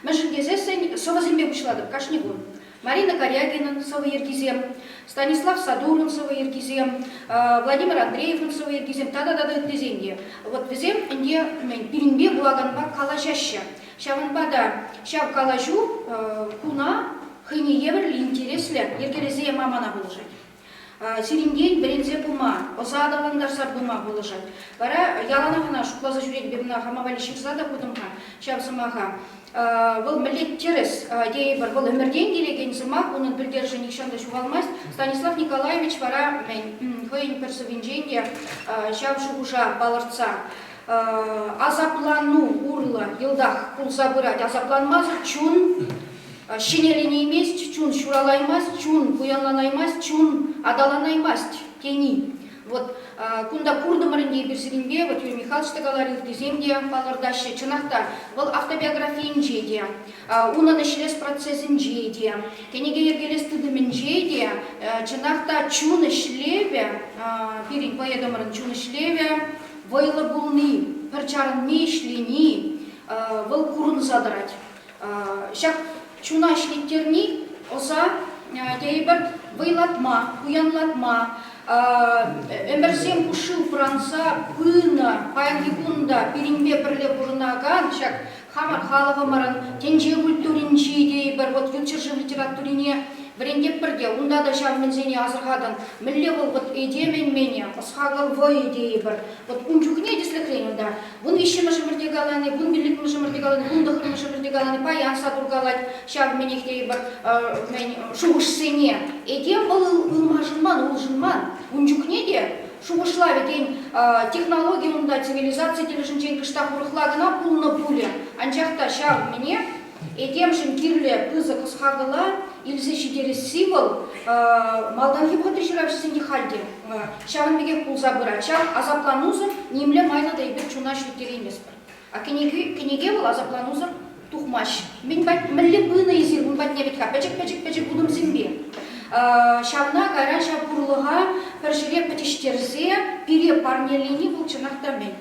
Speaker 8: Мінжін кезесін соғызынбе пұшладып, кашни ғын. Марина Корягина Савоергизем, Станислав Садурин Савоергизем, Владимир Андреев Савоергизем, та-да-да-да тезенге. Вот везем инде пиринбе булаганба калажаща. Шаванбада шав калажу куна хыне еверлі интереслі ергелезе мамана болжать. Сиринген берензе бұлма, озадаландар сар бұлма болжать. Бара яланағына шуклаза жүрек бемна хамавали шықзада бұдымға, шав сымаға. Бұл милет терес, дейбір, бұл өмірден келеген сымақ, оның білдержі нишанда жуғалмас. Станислав Николаевич бара хойын персовинженде шав шуғыша балыртса. Азаплану урла елдах пул забырать, азапланмаз чун шинеліне емес, чун шуралаймас, чун куянланаймас, чун адаланаймас, тени. Вот кунда курдымырынде берсеринге, вот Юрий Михайлович тагаларил деземде палырдашы чынақта, бұл автобиографиин жеде, унаны шелес процесsin жеде, кенеге ергелес тыдымын жеде, чынақта чуны шлеве, пирин поедамырын чуны шлеве, вайлы булны, парчарын мейшлени, выл курын задырать. Шак чуна шлеттерни, оса дейбір вайлатма, куянлатма, өмірсен кушыл франца, пына, паянгикунда, перинбе бірле бұрынаган, шак хамар халығымырын, тенже культуринчи дейбір, вот ютчыржы литературине, Врендеп бірде, онда да шав мензене азырғадан, мүлі бұл бұд едемен мене, ұсқағыл вой едейі бір. Вот ұнчухне десліклен онда, бұн иші мүшімірде қаланы, бұн білік мүшімірде қаланы, бұн дұқыр мүшімірде қаланы, паян садыр қалады, шав менектей бір шуғыш сене. Едем бұл ұлмажынман, ұлжынман, ұнчухне де, шуғышлаве ден технология онда цивилизация тележінчен кішта құрықлагына пулны пуле. Анчақта шав мене, едем жын кирле пызы қысқағыла, Илзе шидерес символ, малдан хипхатыр жиравшысынде халде. Шавын беге пул забыра. Шав азапланузы немле майна да ебір чуна шлеттері емес бір. А кенеге бұл азапланузы тухмаш. Мен бәт мүлі бұны езір, бұн бәт небетка. Пәчек бұдым зімбе. Шавна қайран шав бұрлыға пәршіре пәтештерзе пире парнелені бұл чынақта мен.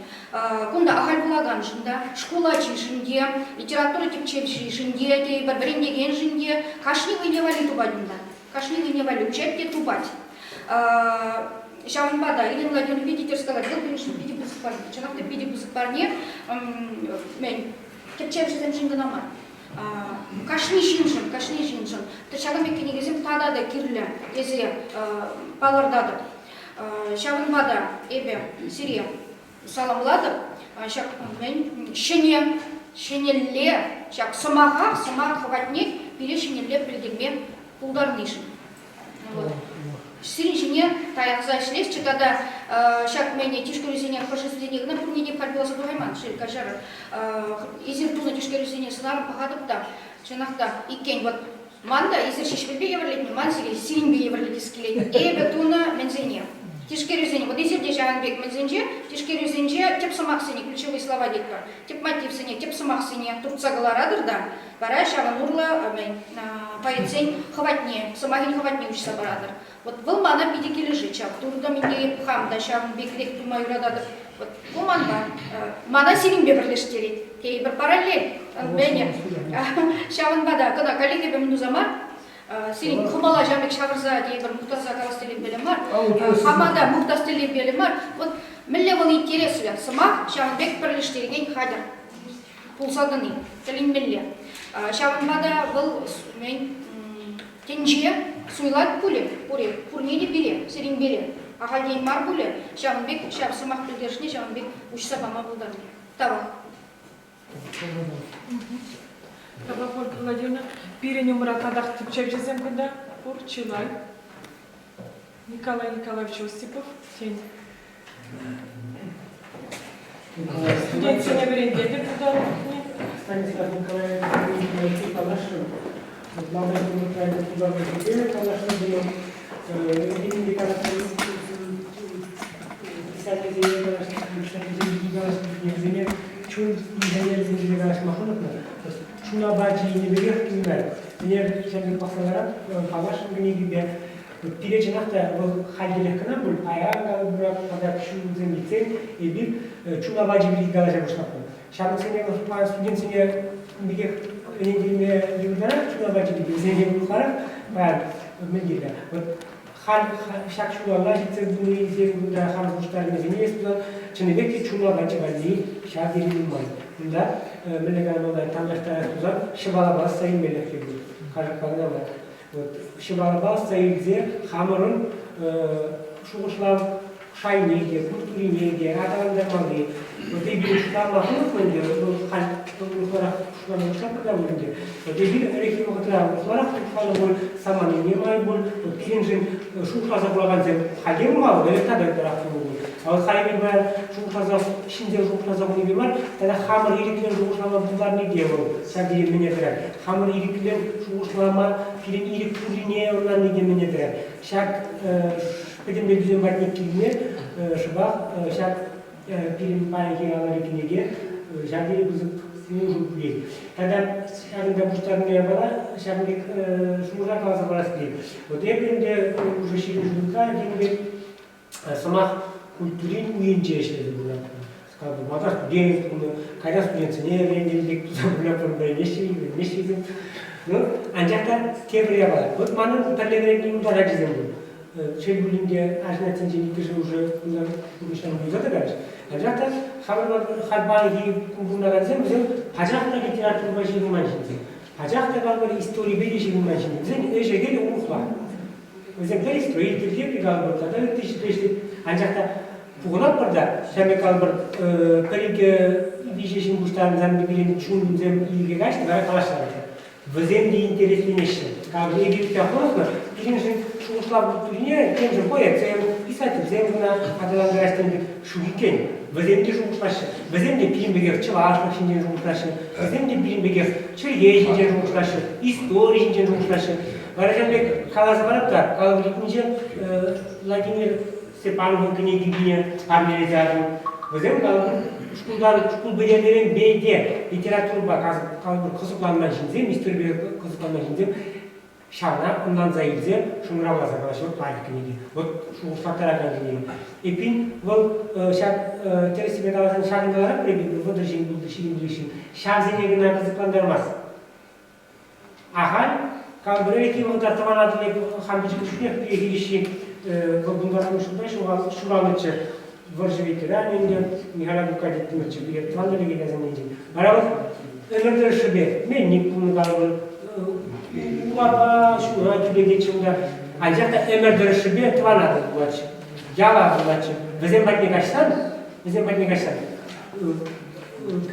Speaker 8: Кунда ахаль булаган жында, школачи жынде, литература тепчевши жынде, бір біріндеген жынде, кашнигы не вали тубадында. Кашнигы не вали, учетте тубать. Шаванбада, Елена Владимировна, видите, сказать, был конечно, пиди бузык парне. Чынақта пиди бузык парне, мен тепчевши зем жынды намар. Кашни жынжын. Тышағын кенегезем тада да кирлі, езе палардады. Шаванбада, эбе, сирия. Саламлады, шак мен шенелле, шак сымаға хватнек, пере шенелле білдерме пулдарнышын. Сирин жене таякза шлес, чекада шак мене тишкерюзене хашесудене гна пурнене пальбиласа дугайман, шель кажары. Изертуна тишкерюзене сынарым пахадыпта, чынақта иккен вот манда изер шешбелбе еврлетне, ман сире сиринбе еврлетескелет, эбе туна мензене. Тишкерюзене, вот изерде Жанбек мензенже, тишкерюзенже теп самақсене, ключевые слова детка, теп мотивсене, теп самақсене, турца галарадыр да, бара шаван урла поэтсен хватне, самағын хватне учса барадыр. Вот бұл мана пидеке лежит, чав, турда менде пхам, да шаван бекрек тума юрададыр. Вот бұл манда, мана сиринбе бірлештелет, кей бір параллель, бәне, шаван бада, когда коллеги бәмін узамар, Сирин хумала жамбек шавырза дейбір мұқтаза қарастелен белем бар, хамада мұқтастелен белем бар. Вот мүлі бұл интереслі, сымақ шавынбек бірліштерген қадыр. Пулсадыны, тілін мүлі. Шавынбада бұл тенже суйлат пуле, пурнеде бере, сирин бере. Ағалден мар пуле, шавынбек, шав сымақ білдершіне шавынбек ұшса бама бұлдарды. Тава.
Speaker 1: Тогда Ольга Владимировна, перенем Ратадах Типчевжезем, когда Урчилай, Николай Николаевич Осипов, тень. Студент сегодня берендетер туда.
Speaker 9: Станислав Николаевич Палашин, главный демократии Кубанской Республики, Палашин был индикатор писатель инженер, чун инженер махонов, чуна бачи не берег кимер. Мне сейчас похвалят, Палашин книги пире чынақта бұл халделеккана бұл аяға бұрақ қадап шу землицен и бир чуна бачи бир галажа бұшнапын. Шабын сене студент сене бігек Önce yıllara şuna başladık. Üzerine yukarı var. Medya. Hal şak şularla işte bunu izleyip burada ham kuşlarını izleyip şimdi belki şuna başladı. Şadirinin var. Bunda Melegana'da tanıştıran tuzak şibala bas sayın melek gibi. Karıklarına var. Şibala bas sayın bize hamurun şu kuşlar şayni diye, kulturi diye, adamlar diye. Öte bir şular mahmut mu diyor? Bu hal kuşlara şularına kuşlar kadar mı diyor? Öte bir öyle ki o kadar kuşlara kuşlarla bol samanı yemay bol pirincin şu kuşlar bulabilsem hagem mal böyle tabii tarafı bu. Ama hayır ben şu kuşlar şimdi şu kuşlar bunu bilmem. Tabii hamur ilikler şu kuşlar bunlar ne diyor? Sadece minneler. Hamur ilikler şu kuşlar pirin ilik turi niye onlar ne diye minneler. Şak Benim de bizim batnik kilime şubak şak pirin payaki aları kinege şadiri bizim sinir değil. Tada şarında buçlarını yapala şarında şurada kalsa parası değil. O devrim de bu şişirin şurada şimdi samak kültürün uyunca işledi burada. Kaldı. Matas diye bunu kaydas diyense ne evrendelik tuzakla burada ne şeydim. Ancak da tebrik yapar. Bu manın terlemenin müdahale edeceğim bunu. Şey bilince ajnatin jenikleri уже bunlar güzel de ancak da halbani bunlar bizim hacakta literatür başını manşeti. Hacakta böyle histori bilişi manşeti. Bizim öyle gel umutla. Bizim her histori diye bir galiba da işte ancak da bugüne kadar şöyle kalbur perik bilişin kuşlarından birinin düşündüğüm ilgi kaçtı ve arkadaşlar. Bizim de interesli neşe. Kalbur ilgi yapmak birinci şu kuşlar bu dünya kendisi koyuyor. Sen pisatır, sen buna adalan dersten şu diken. Bizim de şu kuşlar, bizim de bilim bilgiler, çıvaşmak için şu kuşlar, bizim de bilim bilgiler, çürüye için şu kuşlar, istori için şu kuşlar. Varacağım bir kalası varıp da kalbur ikinci Vladimir Stepanov'un knigini analizledim. Bizim kalbur şkul bilimlerin beyde literatür bakaz kalbur kısıklanma için, istori bir kısıklanma için. Şahına ondan zayıfze şunlara varsa arkadaşlar tarih knigi. Bu şu faktalar knigi. İpin bu şah tersi bedavasının şahındalara böyle bir bu dışın bu dışın şahzine günah kızıklandırmaz. Ahal kalbure ki bu tartaman adlı hamıcı düşünüyor bir ilişki bunların şurada şu anlatı varjevitira önce Mihail Bukadettin için bir tandırı gezen için. Araba ömürde şube mennik bunu kalbur Ulapa şuna gibi geçimde ancak da emir dönüşü bir tuvanadı bu açı. Yala bu açı. Bizim batni kaçtan?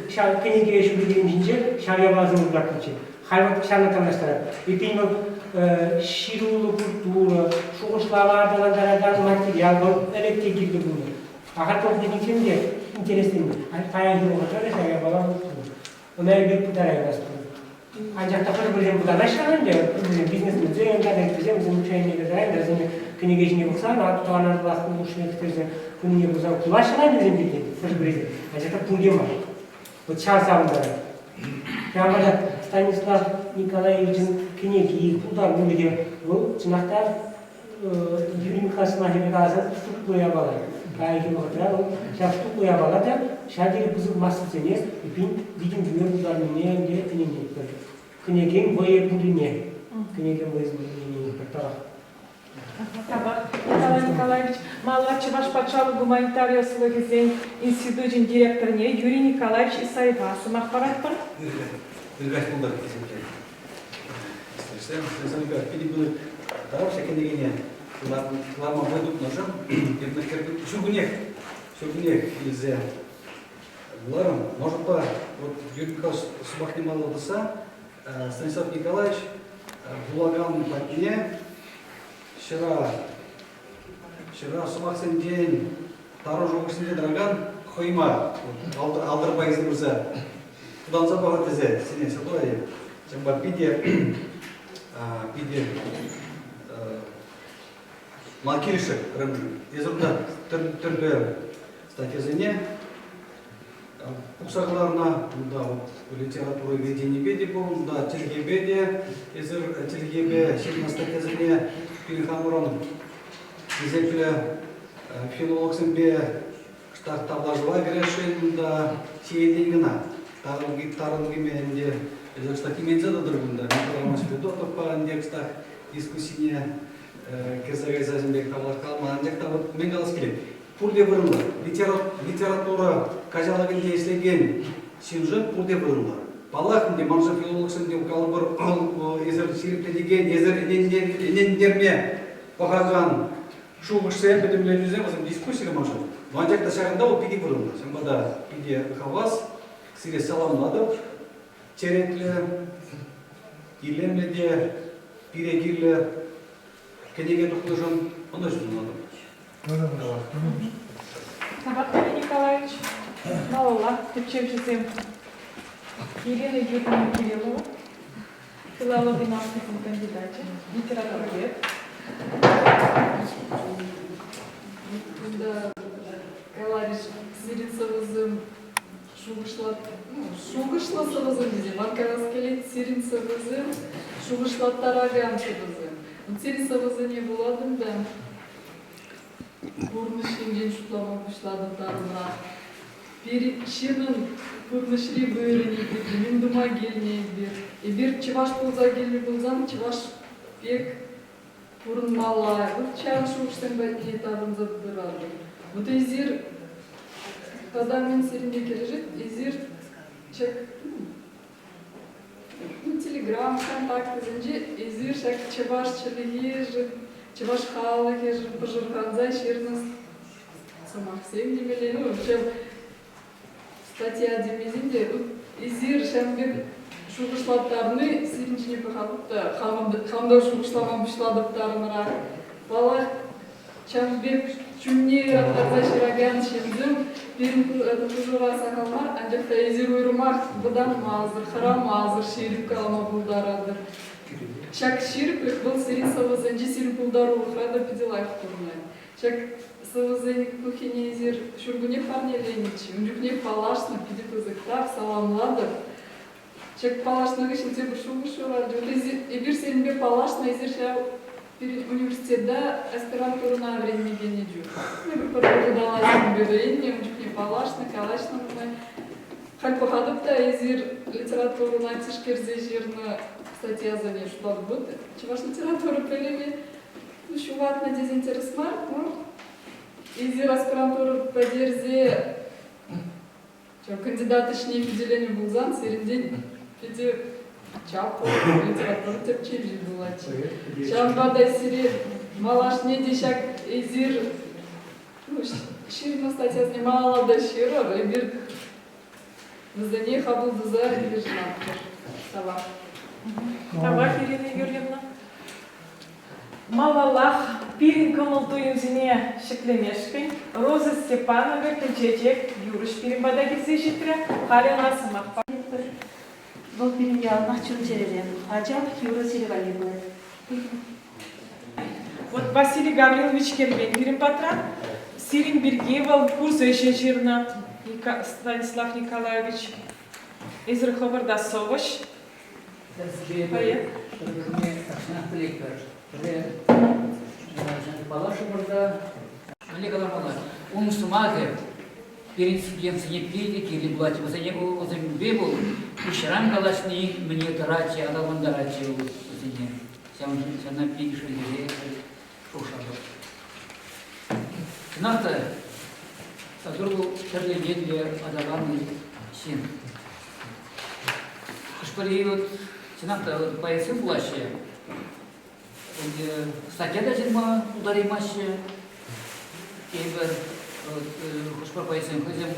Speaker 9: Şah kendiye şu birinci şarya bazı bıraktığı için. Halbuki şarla tanıştılar. İpin bu şirulu kulturu, şu kuşlardan daradan materyal bu elektrik gibi bunu. Fakat o dediğim de interesli. Hayal gibi olacak da şarya bağlı. Ona bir putaraya bastı. Ancak da bizim bu da başlanınca bizim biznesimizi yönlendirmek bizim şeyini de bizim knigini baksan artık anlar başka bu şey istersen kniги buzan kulaşan bizim bildiğin fırgırızı. Ancak da pulgem var. Bu çarşamba. Yağmada Stanislav Nikolaevic'in kniги kudar bu gibi bu çınakta Yuri Mikhail'sına hep lazım tutukluya bağlı. Belki orada o tutukluya bağlı da şadiri kızık masasını ipin bizim dünya ne diye kniги. Knigin boyu budunya. Knigin boyu budunya.
Speaker 1: Николай Николаевич, Малачи ваш почал гуманитария слогизен институтин директорне Юрий Николаевич Исаева. Самахбарат бар?
Speaker 10: Ильгаш Булдар кесемчен. Sen pidi bunu taraf şekilde kullanma buyduk nojum. Şurgunek ilze. Bunlarım, может быть, вот Юрий Николаевич субах немало доса, Станислав Николаевич Булаган Патне, вчера субахсен день дорожу вышли драган хойма алдырбай изымырза тудан запаға тезе сене сатуай жамба пиде малкиришек рымжы езірда түрбе статьязыне Пуксагларна, да, литература ведения беди был, да, тельгебеде, езер тельгебе, сильно статьязыне Пилихамурон, изепля филологсынбе, штат таблажыла верешин, да, тиеден гына, тарын гименде Это, кстати, имеется в виду, да, Николай Федотов по контекстах дискуссии Кезагай Зазимбек Тавлашкалма, андекта вот Менгалский. Пурде вырыла. Литература кажалагынде ислеген сюжет пурде вырыла. Палахынде манша филологсынде калбыр езер сириптедеген езер энендерме пахаган шугышсен бедемлерюзе возым дискуссия манша. Но андекта шагында ол пиди вырыла. Сэмбада пиди хавас сире саламладып черетле илемледе пирегирле кенеге тухлыжын онда жүзүнадым.
Speaker 1: Табаков Николаевич, Малала, Тепчев Жизем, Елена Юрьевна Кириллова, филология научный кандидат, литературовед.
Speaker 11: Бunda kalariş Sirin şugışlasavızım diyeceğim. Markaras kelet Sirin savızım, şugışlattaragan savızım. Sirin savızı ne buladım da Kurnuşingen şutlama başladım tarımına. Bir şirin kurnuşri böğreni bir, minduma gelmeyi bir çivaş bulza gelmeyi bulzam, çivaş pek Kurunmalar, bu çağın şuğuştan belki tarımda durardı. Bu da izir, kadının serinde gelecek, izir, çek, telegram, kontakt edince, izir, çek, çevaş çeliği, çevaş kalı, pajırkanza, şirinaz, samak sevdimeli, çev, statiya demezinde, izir, şembek, şuğuşlatlarını sirincine bakıp da hamda şuğuşlaman başladıklarına bala çembek çünkü arkadaşlar şemdim benim kuzura sakallar ancak da izir uyrumak budan mazır haram mazır şerif kalma buldaradır şak şerif был сирин savazıncı сирин buldarı uğrada pidilayf kurmay şak savazıncı kuhine izir şurgune parneleniç uncukne palaşna pidi kızıklar salamladır Çek palaşna için te bir var diyor. Bir senin bir palaşna izirşe bir üniversitede aspiranturuna öğrenmeye gidiyor. Ne bir parçada lazım bir öğrenme, çünkü palaşna, kalaşna mı? Hal pohadıp da izir literatурuna tişkerze jirna статья занешла вот. Чего ж литература привели? Şu vatna dezinteresmar, ну? Izir aspirantura подерзе. Ço kandidatışni определение bulzan serinde Пиди чапу литературу тепчевжи булачи. Шамбада сири малаш не дешак изир. Ширна статья снимала до шира, и бир за ней хабул дуза и жнактыр. Сава.
Speaker 1: Табак Елена Юрьевна. Малалах пирин кымылтуын зіне шеклемешкін, Роза Степанова кілчечек юрыш пирин бада келсе жетірі, Халина Сымақпа.
Speaker 2: Бұл бірімге алмақ чүн жерелем. Ажал Юра Селевалева.
Speaker 1: Вот Василий Гаврилович Кербен пирин патран, Сирин Бергевал, Курса Ещежирна, Станислав Николаевич, Израховар Дасоваш. Поехали.
Speaker 12: Палаша burada Олег Аламалар. Он сумаге перед субъектом педики или блати. Вот они у Бебу ишрам галашни мне тарачи, адаман тарачи у сине. Сам на пидишь или шушабо. Ната садру чарле недли адаман син. Шпали вот сината поясы блащи. Статья даже ударимаще, кейбір құшпар пайсын көзім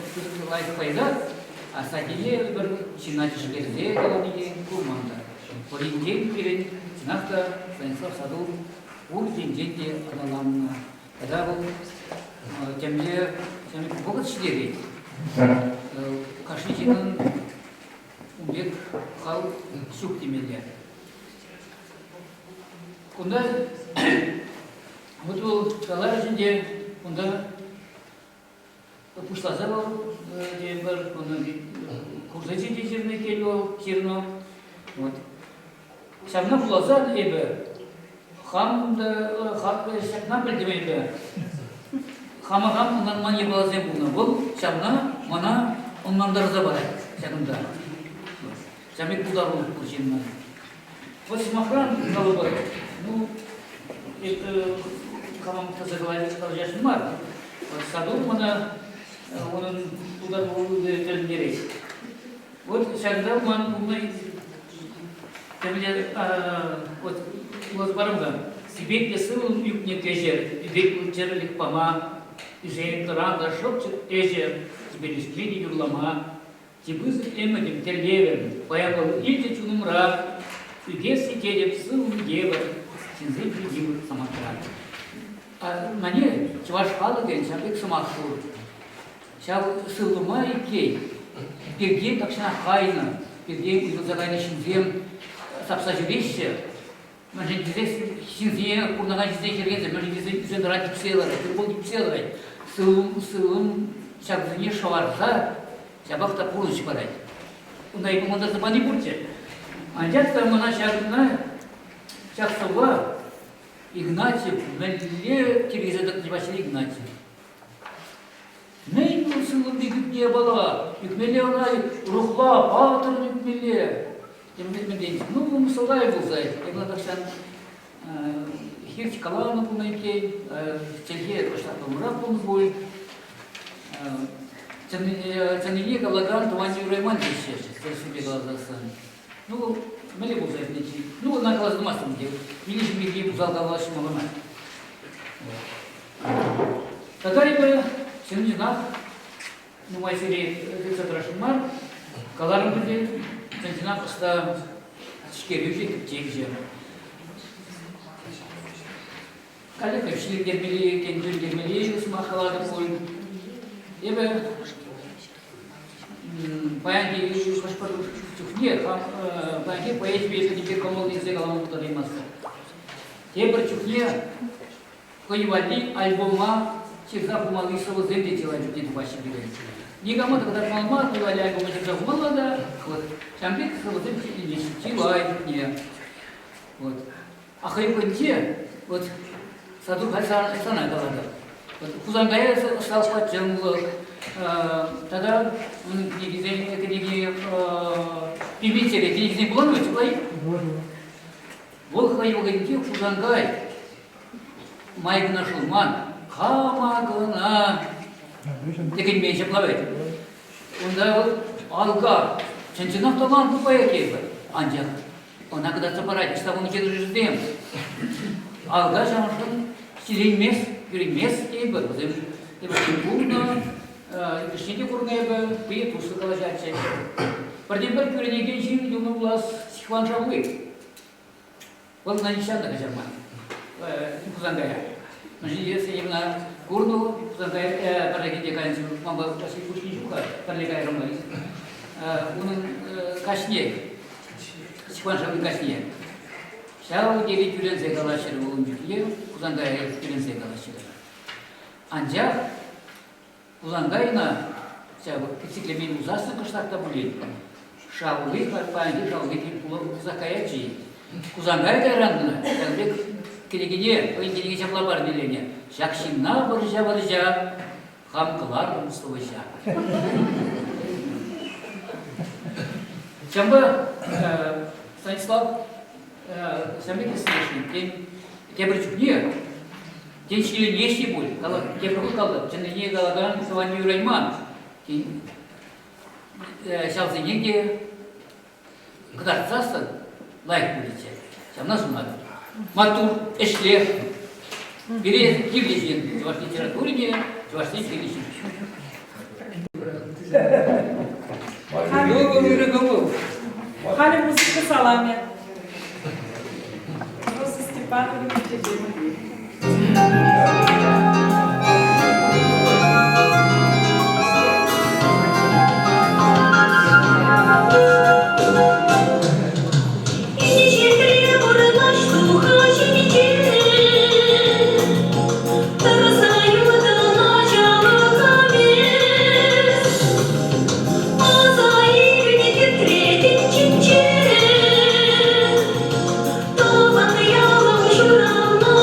Speaker 12: лайк пайда, а статье бір чинатыш керзе колонии курманда. Полинден перед синақта Станислав Саду ур денденде аналанна. Когда был темде богат шдерей, кашничинын умбек хал шук темелде. Кунда вот был калар жинде, кунда пушлаза был, где был, кунда курзачи дежурный кело, кирно, вот. Самна пушлаза эбе, хам да хак шакна бельдемейбе, хамагам оннан ман ебалазем буна, был самна мана оннан дарза бар, шакында. сами куда получим. Вот Симахран голубой, ну, это кому-то заговоришь мар. Саду он туда будет. Вот всегда он умный. Вот возбарымда себе песыл юкне кежер, и черлик пама, и же рада шопчет эжер, тебе лишь види юрлама, тебе эмадим терлевер, появил ильте чунумра, и геси кедеп сыл дева, синзы придивы самократ. А на ней чуваш халаген, чапик самахур, чав сылума и кей, пергей как шна хайна, пергей и загайна шинзем, сапсаживище, мы же здесь синзия, курнага здесь хергензе, мы же здесь ради пселары, трубоги пселары, сылым, чак не шаварза, чабахта пурыч парать. Унда и команда забани бурте. А дядька мы начали чак сова, Игнатьев, мелле через Василий Игнатьев. Ней ну сылым бегут не было, и мелле она рухла, патер мелле. Ну, мусалай был за это. Я надо все хирч калану был найти, телье пошла по мраку бой. Ценили галаган, то они урайман еще, что себе глаза сами. Ну, мали был за это найти. Ну, на класс дома сам делал. Или же мне был галаш мама. Тогда я бы, все не знал, ну, моя серия Рашимар, каларом были. Сантина просто шкерюшек текже. Когда пришли гермели, кендюль гермели, смахала такой. Я бы паянки пашпару чухне, паянки поедь если теперь кому не сделал удар и масса. Я бы чухне, кой вали альбома, всегда помогли сразу земли делать где-то ваши билеты. Никому тогда помогла, не вали альбома всегда молода, вот. Чампик вот эти не чилай не. Вот. А хайпанте, вот саду хасана голода. Вот Кузангая стал почем тогда он книги пимители, книги не было, чилай. Вот хайпанте Кузангай. Майк нашел ман. Хамагана. Теперь меньше плавает. Он да алга. Ченчинах талант купая кейбы. Анжак. Она когда сапарать, что он кедры ждем. Алга шамшан сирень мес кейбы. Вот это бурно, пишите курнебы, пьет усы калажачи. Продембер кюрени генчин думаю глаз сихван шавлы. Вот на нищанка казарма. Кузангая. Если именно курну, Кузангая, парагиде канцу, мама паси пушни шуха, парагая ромарис. Он кашне, сихван шавлы кашне. Шау дели тюрензе галашер волунчуке, Кузангая тюрензе галашер. Анжа Кузангайна, шау кициклемин узасны каштакта булит. Шаулы парпанди шаулы закаячи. Кузангай кайрандына, калбек келегене, ойын шаплабар делене. Шакшина баржа, хамкалар муслывыша. Чамба Станислав самих слышит, те бричуне, те чили нещи были, когда те прохукал, ченные галаган, савани урайман, сейчас за негде, когда царство лайк будете, там нас надо. Матур, эшлех, перед кивлизин, ваш литературе, ваш литературе.
Speaker 1: Хали музыка салами. Просто Степанович тебе.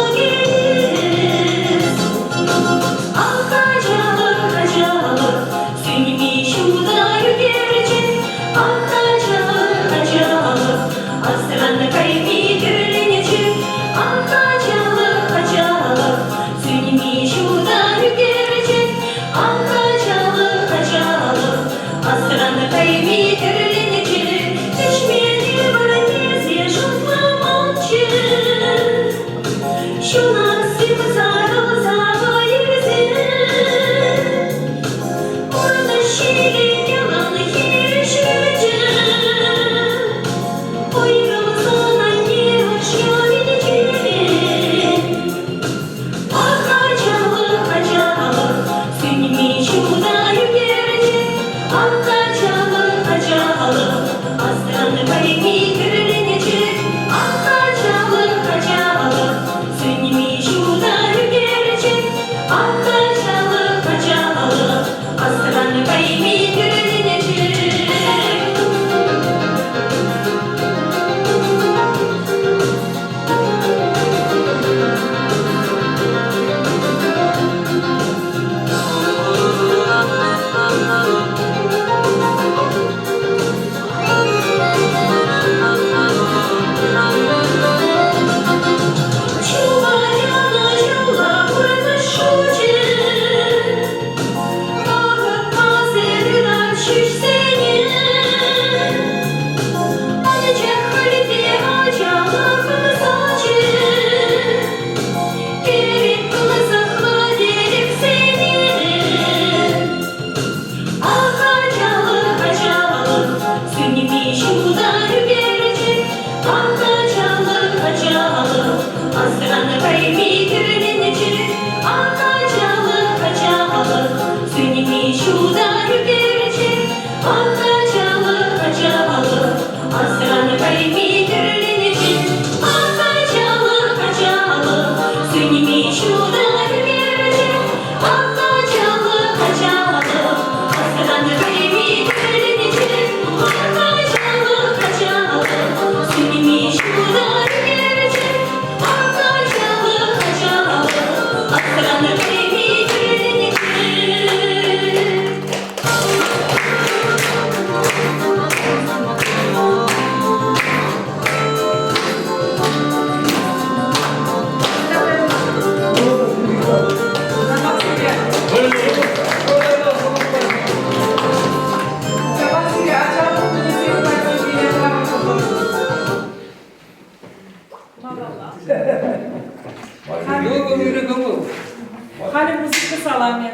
Speaker 13: Ноги
Speaker 1: Хали музыка салами.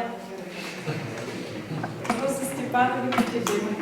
Speaker 1: Просто Степанович Тетяев.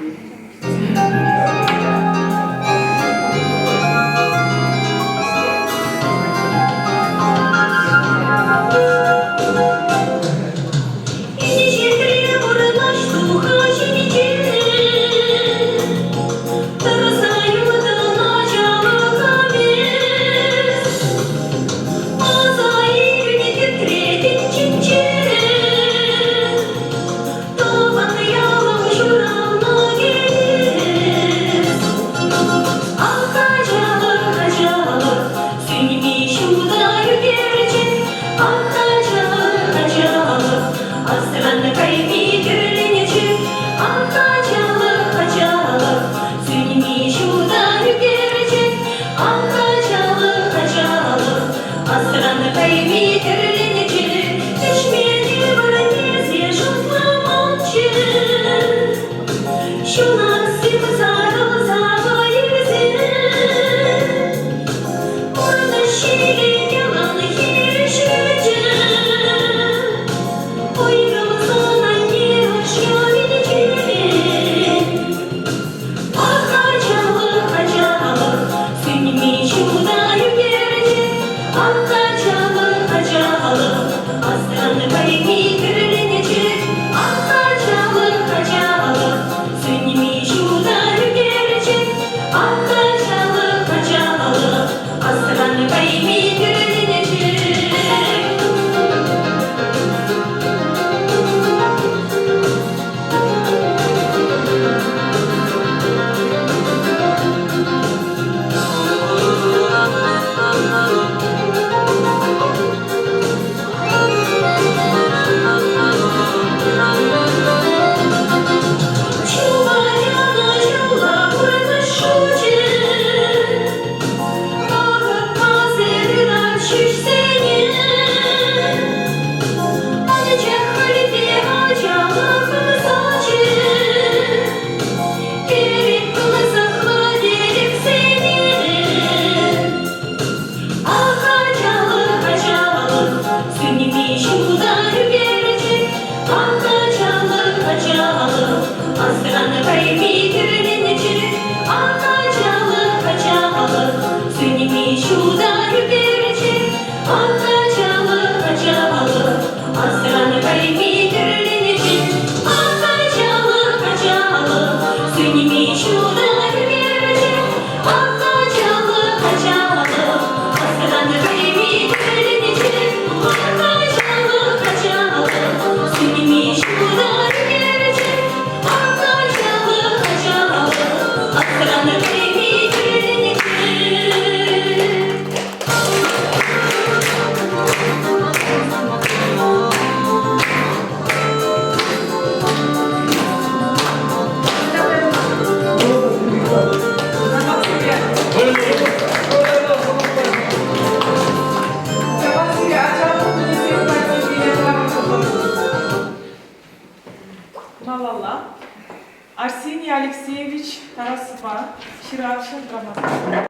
Speaker 1: Арсений Алексеевич Тарасова, Ширавшин, драматург.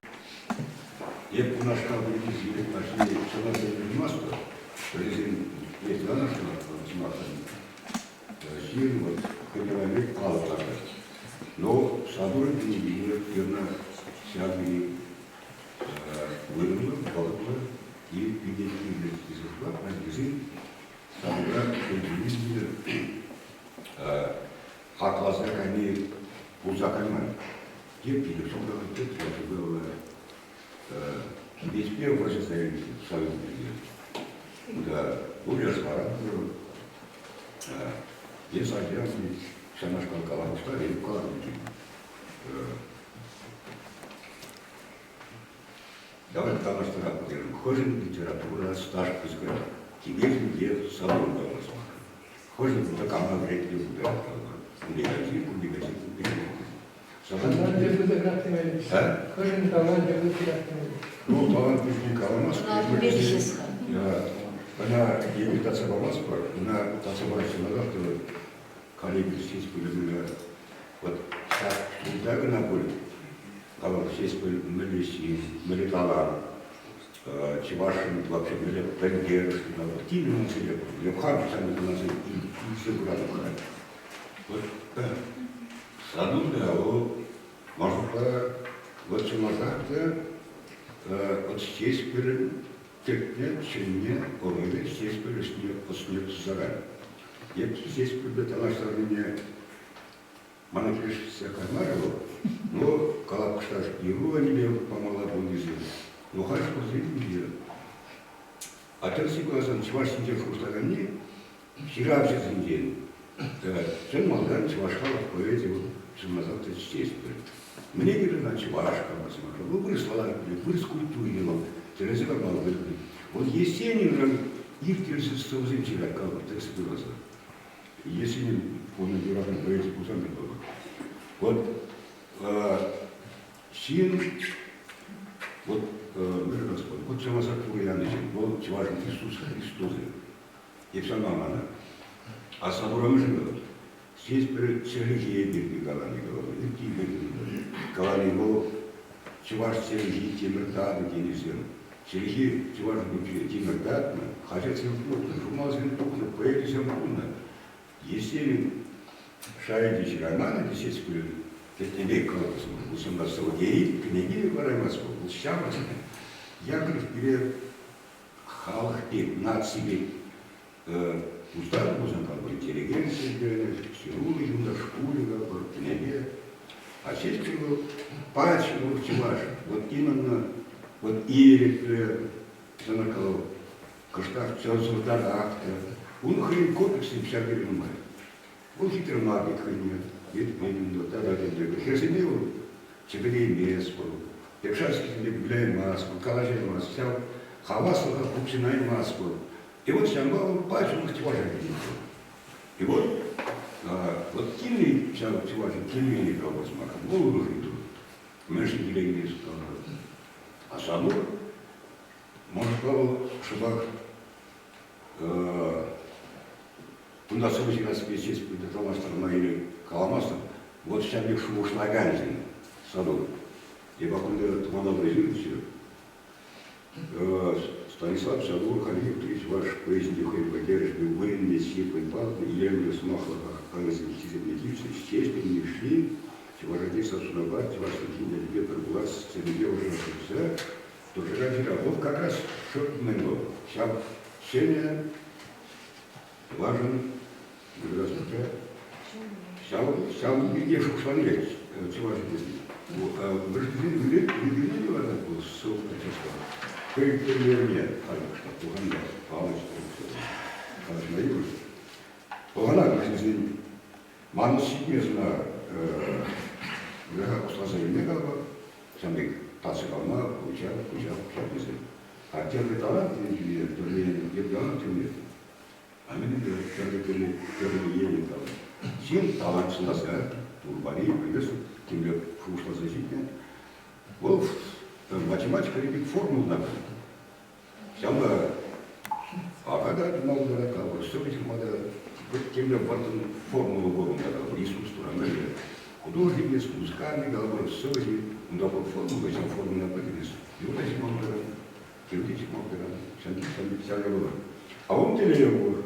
Speaker 13: Я бы наш коллеги здесь пошли, что нас это не масло, президент, есть да, наш Россия, вот, Кадровик, Алла. Но Садур не видел, верно, всякие вырваны, балконы и видели из угла, на язык, Садура, видели, Хакласына они узакаймают. Кепили, что это было весь первый состояние в Союзе. Да, уже свара. Есть один, вся наша колокола устали, и вкладывайте. Давай потому что работаем. Хожим литература, стаж пускай. Тебе где салон голос. Хожим до кама вред не будет. Негатив.
Speaker 5: Талант будет красивый. Хожим талант будет красивый.
Speaker 13: Ну, талант будет каламас. Она имитация баланспа, она тацабарщина назад, коллеги здесь были, вот так, так на поле. А вот здесь были Малиси, Малитала, Чевашин, вообще были Венгеры, вот Тимин на себе, Левхан, сами у нас и все градуха. Вот, саду, да, может, вот что назад, вот здесь были терпеть, чинне, орыды, здесь были снег заранее. Я здесь прибыта на стороне Манакришься Камарова, но колокштаж его они мне помолодым язык. Но хорошо зрители. А терси глазом чваш сидел в стороне, вчера в жизнь день. Все молодан чвашкала в поэзии, что назад здесь были. Мне говорили, на чвашка, ну, прислала, скульптурила, терезила молодых. Вот Есенин же, их терзится в земле, как вот текст глаза. Есенин, он набирал на поэзии кусами было. Вот, Син, вот, мир Господь, вот все нас Янычек, вот важен Иисус Христос, и все нормально. А собором живет. Здесь перед Сергея Берги Галани головы, и Тиберги Галани голову, чуваш Сергей Тимирдана Денисен. Сергей чуваш Тимирдана, хотя Цемпурна, журнал Цемпурна, поэзия Цемпурна. Есенин Шаидич Романа, здесь были век, 18 геи, книги Варамаску, Щамаску, Яков перед Халахпи, над себе, устав музыкал, интеллигенция, Сирулы, Юнда, Шкулика, книги, а здесь был Пачев, Чуваш, вот именно, вот Ирик, Санакалов, Каштах, Чазурдарахта, он хрен копится, вся перемывает. Он хитрый магик хренет. Тогда Херсеневу, Чебрей Меспу, Пекшарский Гуляй Маску, Калажей Маску, вся Хавасова, Купчиной Маску. И вот Шамбал Пачев Тиважа. И вот Кильный, вся Тиважа, Кильный не правил с маком, голову житу. Меньше Гилей не сказал. А Шамур, может, Павел Шабах, туда случай раз здесь приготовила сторона или Каламастов, вот сейчас мне ушла Ганзин, саду. И покуда Туманов Резюнович, Станислав Садур, Халиф, ваш поездил Хайбагериш, был военный сип и пал, и Елена Смахова, Алексей Тиземнетивич, честно не шли, Чеважадиса Сунабат, ваш Сахиня, Ветер Глаз, Цемедел, Жена, тоже ради работ, как раз шок Мэнло. Вся Сеня важен, здравствуйте. Вся Ешук Шванлеч, чего же здесь? В Рождествене не было такого ссылка, нет, что Пуганда, Павлович, Павлович Наивов. Пуганда, если Манус Сидмезна, Услаза Юмегава, Самик Тацикалма, Куча, а первый талант, который талант нет. А мы первый едем там. Сим талант назад, Турбани, привез, тем более ушла защитная. Вот математика ребят формул надо. Сама, а когда мало дорога, вот все этим надо, тем более формулу гору надо, Иисус Турамелия. Художник есть, музыкальный, головой, все эти, он такой формулу, этим формулу нападались. И вот эти мало, кирдичек мало, вся голова. А он телееву,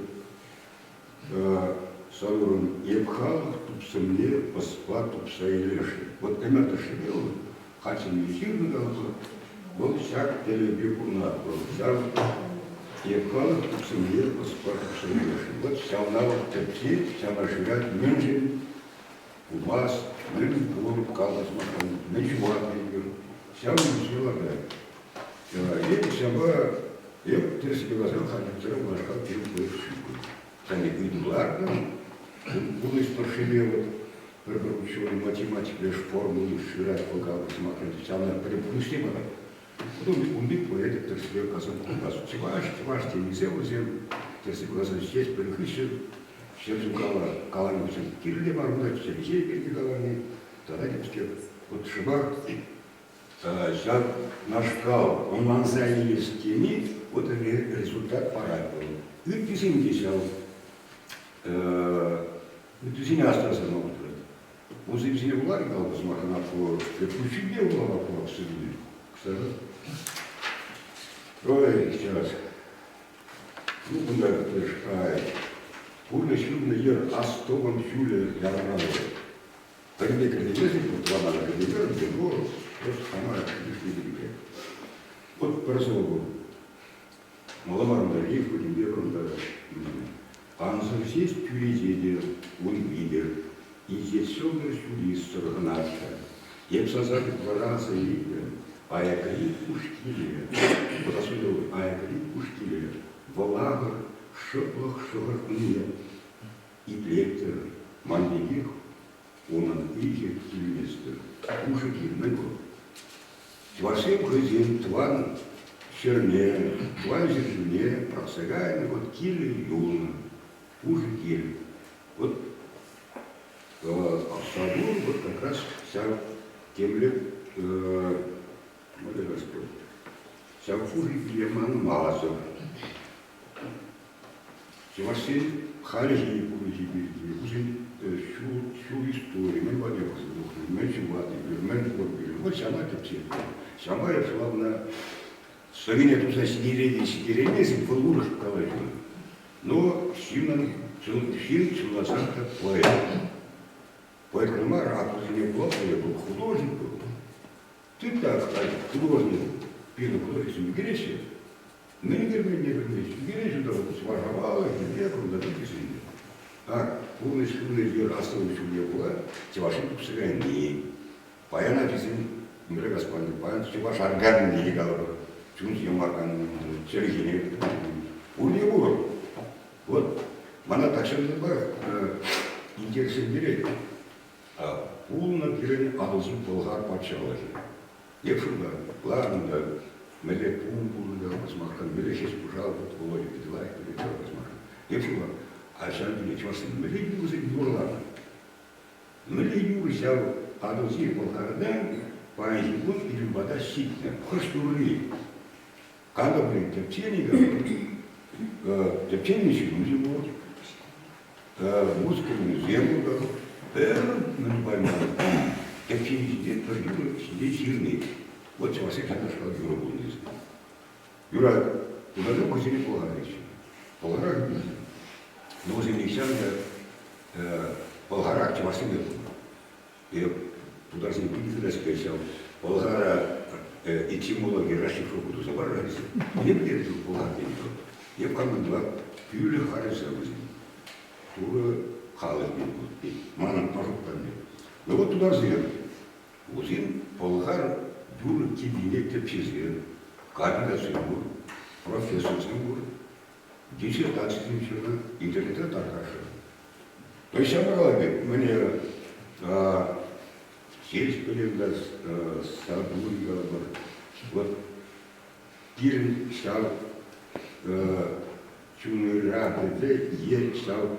Speaker 13: Саурон Ебхал, Тупсамне, Паспа, Тупса и Леши. Вот Эмерта Шевел, Хатин Ефирный голова, вот всяк телееву вся Ебхал, Тупсамне, Паспа, Тупса и Леши. Вот вся навык терпеть, вся наживать, меньше, у вас, меньше голову калас махан, меньше ваты, вся нажила, да. И вся была Я терсике глазел, ходил, второй башка, перед шибку. Сами выйдуларно, было споршивело, прибручивали математику, лишь формулы, ширать, погал, посмотреть, самое припустимо. Потом умбик поедет, терсике глазел, кубасу. Чеваш, не зел, терсике глазел, здесь перехыщен, все калами, кирли мармуда, все лечей перед головами, тогда девочки, вот шибак, сейчас наш кал, он манзани есть тени, вот результат парадный. И писем десял, писем остался на утро. Он за писем влаги дал посмотреть на флор, я ключи не было на флор, кстати. Ой, сейчас. Ну, куда ты шай? Пурно шумно ер, астовом чуле я рано. Тогда кредитный, вот ладно, кредитный, город, просто сама кредитный. Вот парасолу. Маламаром дорогих, хоть веком да. Анзам сесть пюритеде, он видер, и здесь все на сюлист соргнатка. Я псазали два раза видер, а я крик пушкили. Вот особенно, а я крик пушкили. В лагах, шеплах, шагахнули. И плектер, мандигих, он анпихер, кильместер. Мужики, наго. Твашем хозяин, тван, чернее, тван зержуне, просагайна, вот кили юна, мужики. Вот Садур, вот как раз вся темля, вот Господь, вся мужики Леман Мазов. Твашем Халежи публики перед уже всю историю, мы поднимаемся, мы чуваты, мы подбили. Вот сама тепсет. Сама я славно совине тут сидерение, фигуры шоколадные. Но фильм Челнозанка поэт. Поэт Кальмар, а после него я был художник. Ты так, художник, первый художник в Греции. Ну, не вернись, Грецию даже сварговала, и я куда-то писали. А полностью ее остановить у меня была, Тевашин Пусагани. Паян написан, мир Господь, паян Теваш Арган не легал, Чунс Юмакан, Сергей, у него. Вот, она так что интересен директор. А полно героин Адалзин Болгар Пачалахи. Я шуда, ладно, да. Меле пумпу, да, посмотрел, меле сейчас пожалуй, Володя Петлай, перетел, посмотрел. Я шуда. А сейчас не чувствую, меле юзы дурла. Меле юзы взял Адалзин Болгар, да, по языку или вода ситная, хостурли. Когда, блин, тепчение говорит, тепчение еще не живот. Мускульную землю говорит, ну не поймал. Тепчение сидит, сидит жирный. Вот чего всех нашла Юра Бунис. Юра, куда же мы взяли Полгаровича? Полгарак бизнес. Но возле Нищанга Полгарак чего всем это. Я туда с ним не спешил. Болгара этимологи расшифровку туда забрались. Мне где это Полгарак не было. Я командовал Юля Харисович. Тура Халас был. Манам пожалуйста. Ну вот туда взяли. Узин Болгар Юра кабинет тепчизген, кафедра Сынгур, профессор Сынгур, диссертация Сынгур, интернет Таркаша. То есть я говорю, мне сесть полегла, садур говорю, вот пирн стал чуный рады, е стал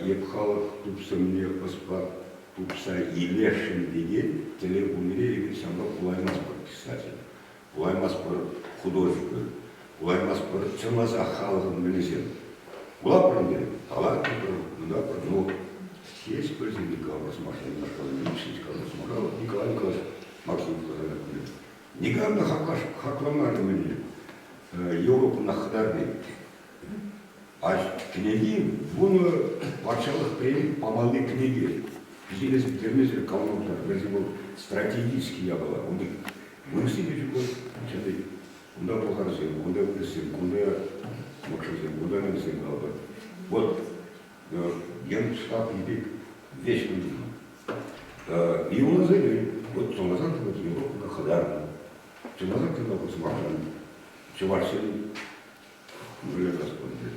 Speaker 13: епхал тупса мне поспал. Тупса и лешим видеть, телеумерили, сам Пулаймаспор писатель, Пулаймаспор художник, Пулаймаспор Челнозахаловым Мелизен. Была проблема, талантливая, да, но есть президент Николай Смашин, наш Николай Николай Николаевич Максим Казанакулев. Никогда хакламали мне Европу на Хадарне. А книги, вон почалых премий по малой книге. Здесь термизер колонна, был стратегический я была. Он выносили чего, чего, куда похоронил, куда выносил, куда макшизил, куда выносил. Вот генштаб епик вечно видно. И его называли, вот что назад, вот Европа на Хадарна, что назад, когда вот смотрели, что Варшаве, были Господи.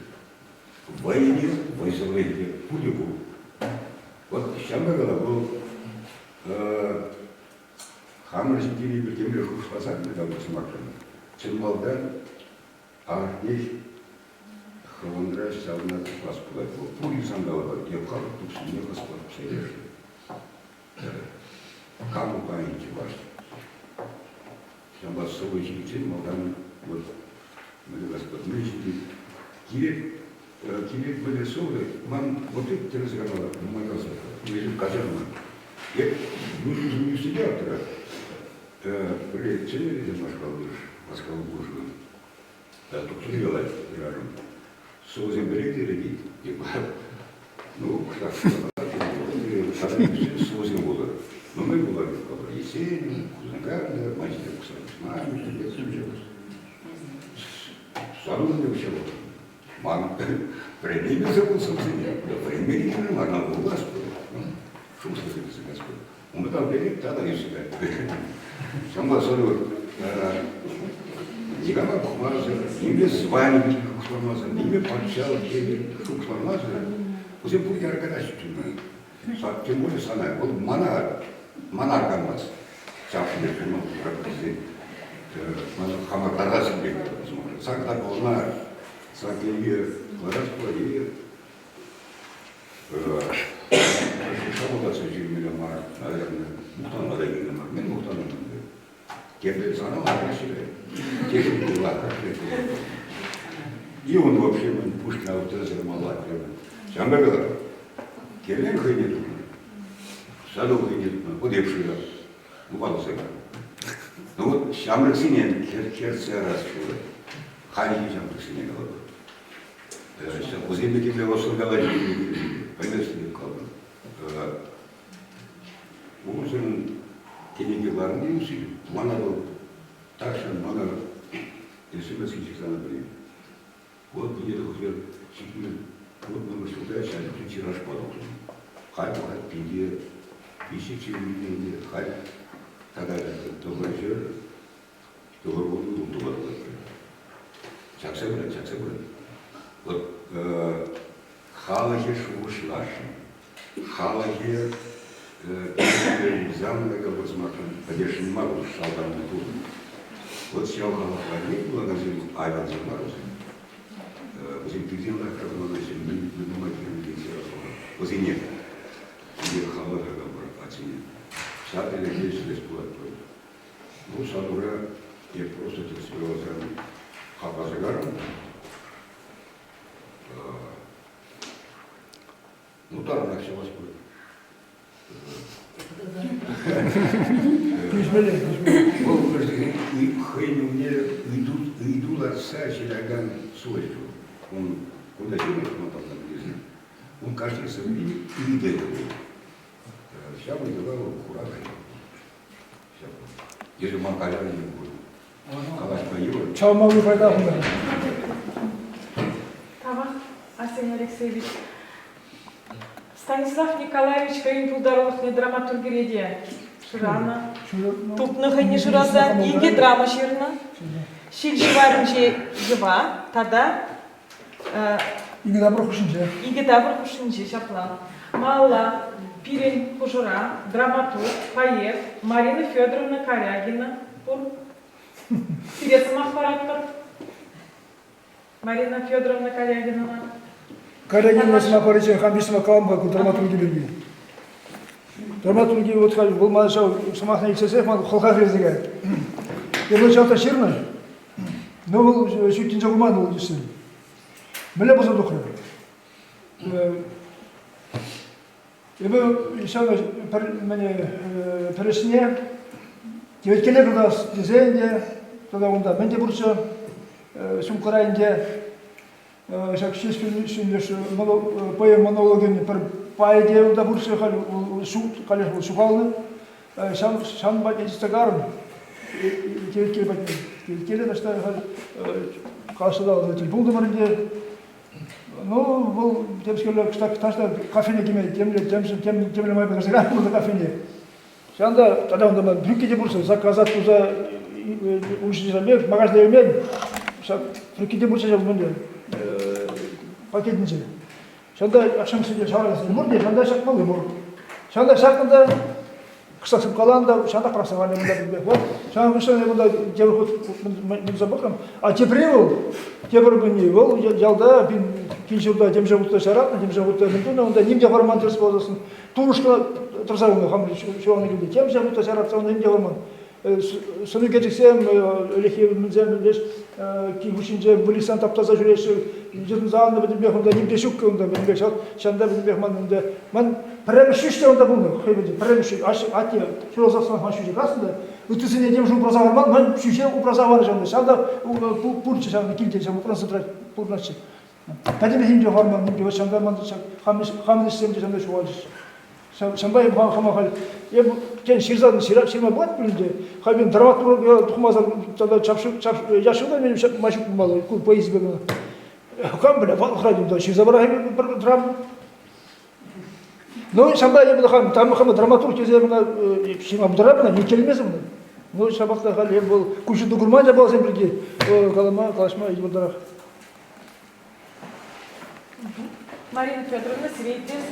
Speaker 13: В войне, в Израиле, пули был. Вот Шамбагала был Хамрасидили, Бергемир, Хушпасак, недавно смотрел. Чембалдан, а здесь Хавандра, Савна, Господь. Пули Сандала, я в Хару, тут не Господь, все Каму памяти вашей. Там вас собой жители, Молдан, вот, мы Господь, мы жители. Кирик были совы, вам вот это разговор, мой Господь, мы жили казарма. Я не сидел тогда, при цене Москву Божию. Да, тут все делать, рядом. Совы береги родить, и ну, так, совы было. Но мы были в Кабарисене, Кузнагарда, мастер Кусанчмани, Салуны всего. Ман, время забыл собственно, да время не мана у Господа. Что слышится Господь? Мы там были, тогда и себя. Сам Господь, Дигама Кухмаза, имя звание Кухмаза, имя Панчал, Кухмаза, уже будет аркадащик. Тем более Санай, вот монарх Гамаз, Чапшин, Хамар Тарасин, Сагда Голнар, Сагдемир, Лараспладир, Шабуда Сажимилямар, наверное, Мухтан Мадагилямар, мен Мухтан Мадагилямар. Кебель Санал Арашиле, технику Лака, и он вообще Пушкина авторизер Малак, Шамбагала, Кебель Хайнет, Садов Хайнет, Удепшила, Упалусека. Ну вот Шамраксинен, Керция Расшила, Хани Шамраксинен голова. Уземники для вас говорили, поместили колбан. Узен кенеги ларни усили, мана был такшан, мана инсумецкий чехана были. Вот где-то уже чехин, вот мы вышли дальше, а тираж падал. Хай, пинди, тысячи людей, хай, тогда то врачер, то воду, то воду. Чаксебрен. Вот халахи шушлаши, халахи замна как смотрим, подешен мороз шалдан на тур. Вот сел халаха не было на зиму, а я за мороз. Зим пидем на как мы начали, мы думаем, что не интересно. Вот и нет, где халаха говорит, а тебе садили здесь бесплатно. Ну садура я просто тебе сказал, хаба загаром. Ну, там на все Господь. Хайну мне иду отца Челяган Сойчу. Он куда сидит, он там наблизит. Он каждый собой и идет. Сейчас мы делаем кураж. Если мам каляли не будет. Калаш поел.
Speaker 3: Чау могу пойдать.
Speaker 1: Арсений Алексеевич. Станислав Николаевич Каин Пулдаровых не драматургереде. Ширана. Тупных не шираза. Иге драма ширна. Шильживарынже жива. Тада.
Speaker 3: Иге добро хушинже.
Speaker 1: Иге добро хушинже. Шаплан. Малла. Пирень Пужура. Драматург. Поэт. Марина Федоровна Корягина. Сирец Махвараттар. Марина Федоровна Корягина.
Speaker 3: Корягина самопоречен хамбисма каламга драматурги берген. Драматурги вот был мазал самахна иксесеф мал холха хрезега. Его жалта ширна. Но был шутин жагуман был десен. Меле боза духра. Ебе шага мене пересне. Девяткеле продас дизайне. Тогда он да менде бурса сумкарайнде. Шак шесть фильмдеш поэм монологын бір поэдия да бурса хал шут калеш бул шухалны. Шан бат инстаграм. Девяткеле бат. Девяткеле да что хал кашада телефон номерінде. Ну, был темскелер, кстати, ташта кафене кеме, темле май базара burada кафене. Шанда тогда он да брюкеде бурса заказать туза уши забег, магазин мен. Шак брюкеде бурса жабынды. Hakedince. Şanda akşam süre çağırırsın. Burada şanda şakmalı bu. Şanda şakında kısasıp kalan da şanda karşı var ne bunda bilmek var. Şanda mesela bunda cevap bunu bakın. A Cebril, Cebril günü ol yalda bin kinci yılda Cemşavut'ta şarap, Cemşavut'ta mümkün onda nimce varman ters bozulsun. Turuşka tırsavuğunu ham şu an gibi Cemşavut'ta şarap sonra nimce varman. Sonu geçirsem öyle ki bilmem ki bu şimdi bu lisan taptaza jüresi yüzün zamanında benim bir onda nimce şuk onda benim bir şanda benim bir onda man premişte onda bunu hayır premişte ati şu olsa han şu aslında ütüsüne diyeyim şu proza var man şu şey o proza var şanda şanda bu purçu şanda kilde şanda proza purnaçı tabii hindi hormon nimce şanda man hamis sistemde şanda şu var Şambay hama hal. Ya bu ken şirzadın şirma buat bildi. Habim dramaturg tuhmazan tada çapşı yaşında benim maşuk bulmalı. Ku poezi begin. Kam bile falan xradim da şirza bara hem bir dram. No şambay ya bu ham tam dramaturg keze buna şirma bu dramına ne kelimesi bunu. No şabakta hal hem bu kuşu dugurmanca bolsa birge. O kalaşma iyi bu drak.
Speaker 1: Марина Федоровна, Светис.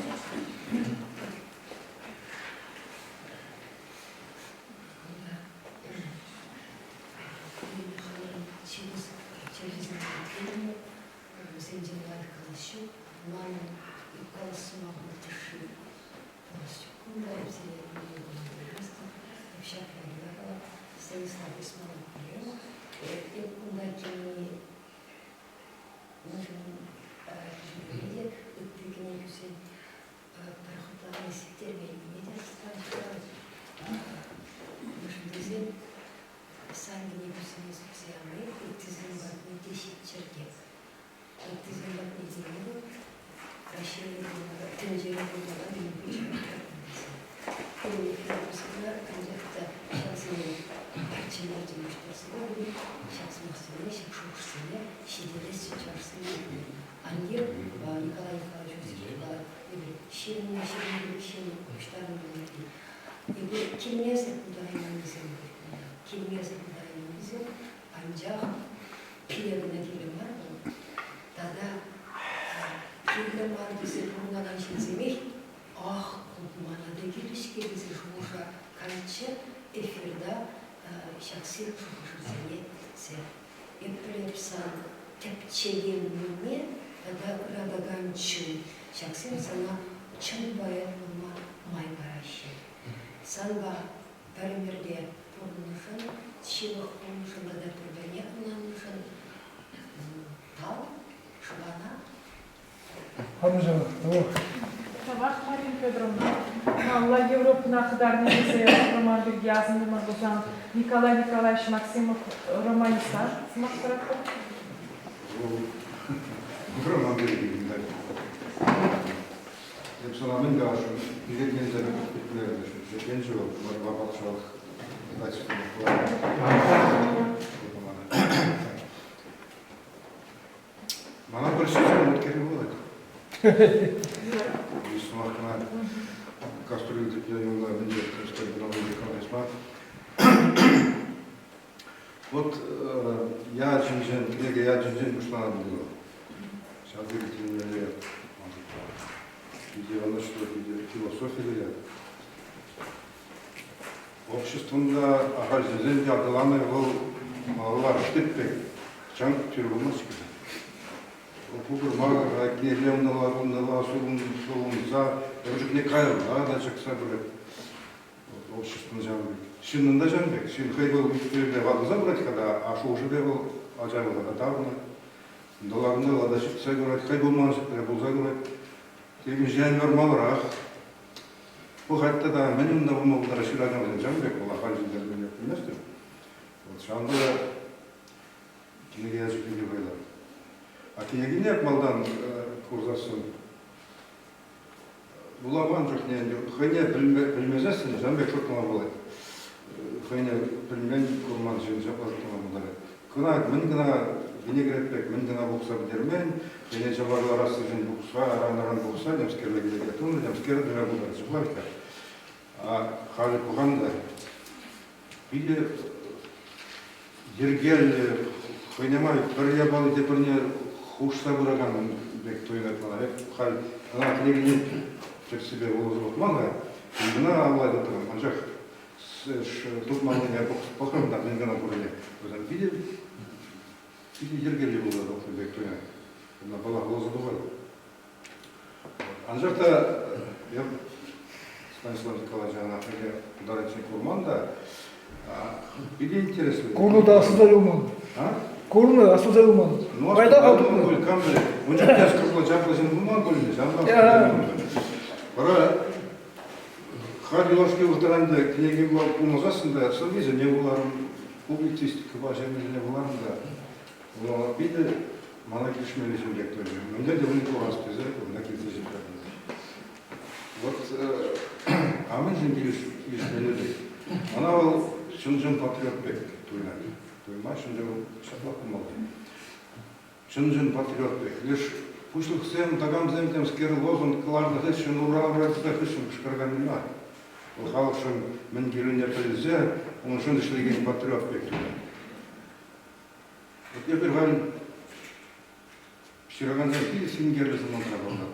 Speaker 2: Ancak pilavına dilim var mı? Tada pilavın var bize bunlardan şey zemek. Ah, kumana da giriş gelirse şurada kançı efirde şahsi şurada se. Eprepsan tepçeyenliğine tada radagançı şahsi sana çın bayan olma maybaraşı. Sanba perimerde pornuşun Чего нужен, когда прибавлять нужен тал, шубана.
Speaker 3: Hamıca.
Speaker 1: Sabah Marina Fyodorovna. Allah Европа Хдарный музей Роман Бергязин, Маргузан, Николай Николаевич Максимов, романиста. Смахтараков.
Speaker 13: Роман Бергязин, да. Я бы сказал, мы даже не верим за популярность, что пенсию в обалчах. Bana barışacağım, mutkerim olarak. Müslümanlar, kastırıldık yayınlar, önce kastırıldık yayınlar. Вот я Джинджин, книга «Я Джинджин» пошла на было. Сейчас двигатель лет. Где оно что, где философия лет. Обществында ағажызын жағдыланы ол малалар штеппек, жаң түргіміз кеді. Бұғыр мағыға кенелемнылар, оннылар, солымыза, өжік не қайырға да жақса біліп. Обществын жаңбек. Шынында жаңбек. Шын қай бұл үстірде валғыза бұрат қада, ашу ұжы бе бұл ажайлыға қатарына. Доларында лада шықса көрет, қай болман шықта болса көрет. Кейін жән нормалырақ. Bu hatta da benim de bu noktada şiracağım Canbek ola harcılar böyle yapmıştım. Şu anda kine gelecek bir böyle. Akiye yine yapmadan kurzasın. Bulaman çok ne diyor. Hayne bilmezsin Canbek çok tamam böyle. Hayne bilmen kurman için yapar tamam böyle. Kına ben kına vinegretpek ben kına boksa bitirmen. Hayne çabarlar arasında boksa aranların boksa demskerle gidiyor. Tonu demskerle dönem bunlar çıklar ki. Халі қоғанда биде ергел қойнамай бір ябалы де біріне хушса бұраған бек тойнатмана хал ана книгини чек себе улузут мага мына алайда турган анжак тут маңына покымда мен гана көргөн өзүм видео жергеле болду бек тойна мына бала улузуду бар анжакта я Станислав Николаевич Анатолий Ударочный Курманда биде интересно.
Speaker 3: Курнуда осудалуман.
Speaker 13: А?
Speaker 3: Курну осудалуман.
Speaker 13: Ну,
Speaker 3: Кайда калдык?
Speaker 13: Камды. Он же тяж кырла жапылсын булман бөлүнүш. Бара Хадиловский утранда книги булып музасында сылбызы не буларын публицистика баша менен буларында. Но биде мана кишмели жөндөк той. Мында да уни турас безе, мына кирдежи. Вот амын жендилиш ишмеледи. Она был шынжын патриот бек туйнады. Туйма шынжын шатлап кумалды. Шынжын патриот бек. Лишь пушлык сен тагам земтем скер лозунг кларны хышын урал братса хышын кышкырган нема. Ол халыкшын мен келине пелзе, он шын ишлеген патриот бек туйнады. Вот я bir галь ширагандан кили сингерлесин онтрабалды.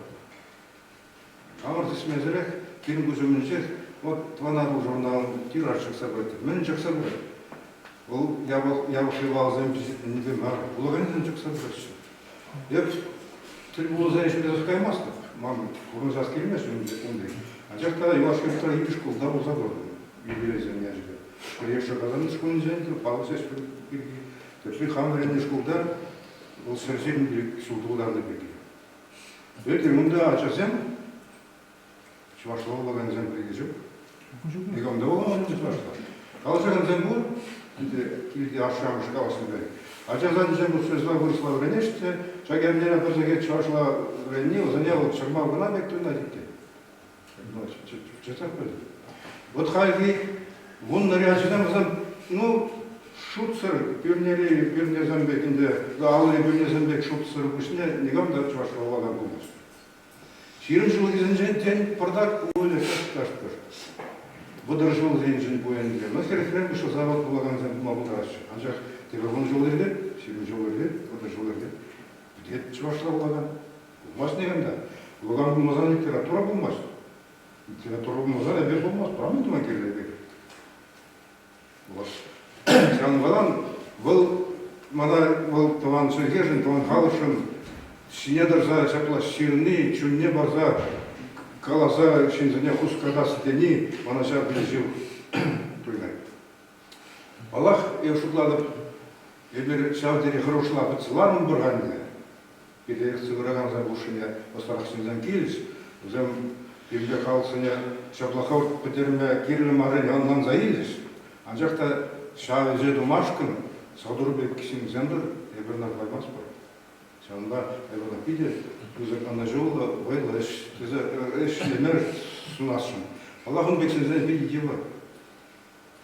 Speaker 13: Амыр тисмезерек, кирин көзөмүнчек, вот тванару журнал тиражчык собрать. Мен чак собрать. Ол я выхлевал за не дымар. Улаганин чак собрать. Я трибуну за еще без каймастов. Мам, курнузас келмеш ондай. А жакта Ивашкевтар иди школ дабыл забор. Юбилейзен не ждет. Приехал казан школын жөнтү, палсеш бирги. Тепли хамрен школда ол сержен сулдуларды бирги. Өтө мында ачасем Чувашлова улаган зем пригежу. Никому давала не спрашивала. Калжаган зембур, килди ашам шкаласын бери. Ачазан зембур сөзла выросла в Ренеште, шагернера бözege чувашла Ренил, занял шагмал гана бектуй на дикте. Честно говорю. Вот хайги, вон наряженным зам, ну, шутсер, пирне замбек, инде, аллы пирне замбек шутсер бушне, никому да чувашла улаган булмаш. Ширим жыл изинжен продак ойлы кашкаш. Будар жыл изинжен боянды. Но херефрен бушо завод булаган зен мабутараш. Анжак телефон жыл ерде, ширим жыл ерде, будар жыл ерде. Где чувашла булаган? Булмаш негенда. Булаган булмазан литература булмаш. Литература булмазан эбер булмаш. Правильно тума керлебек. Вот. Сян балан был мана был таван сөйгежен, таван халышын Синедар за чапла ширны, чунне барза, калаза шинзене хускада стени, она жар ближил туйнай. Аллах евшудлады, ебер шавдери хорошла быцларым бурганне. Биде сыгыраган за бушыне остарахсынзан келиш, зем ебде халсыне шаплахау петерме кирлі марын яннан заилиш. Анжакта шавеже думашкын, садурбек кисин зендер, ебернар ваймас бар. Şanda evvela bir de güzel anlaşıldı, böyle eşlemer sunasın. Allah'ın bekçisine bir ilgi var.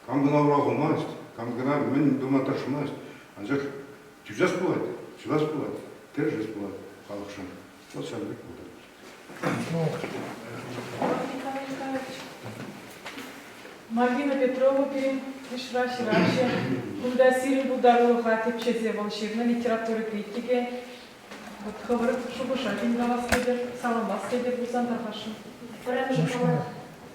Speaker 13: Kamgına uğrağılmaz, kamgına men duma taşımaz. Ancak tüzes bulaydı, tüzes bulaydı, tercih bulaydı halkşan. O şanlık budur.
Speaker 1: Марина Петрова перед Шраши, куда Сирин Бударова тепчезе волшебно литературы критики. Вот хабар шубушатин для вас кедер, салам вас кедер бузан тархашин.
Speaker 14: Пора же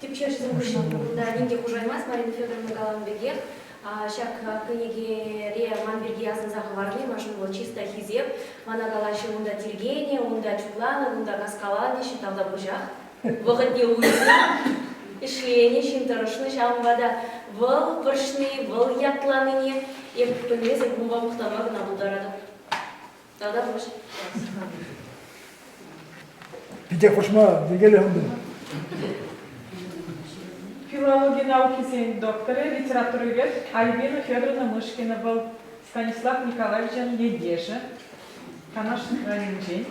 Speaker 14: тепчеше замышленный, да, деньги уже имас, Марина Федоровна Галамбегер. Шак книги Рея Манберги азын заговарли, машин был чисто хизеп, мана галаши унда тергение, унда чуплана, унда каскаланы, считалда бужах. Выходне уйса, ишление, шинтарышны, шамбада, выл пыршны, выл ятланыне, и пылезе бумба мухтамак на бударада. Тогда больше.
Speaker 3: Питек фошма, дегеле хунду.
Speaker 1: Филология науки зен докторы, литературовед Альбина Федоровна Мышкина был Станислав Николаевич Егеша. Канаш Ранинджень.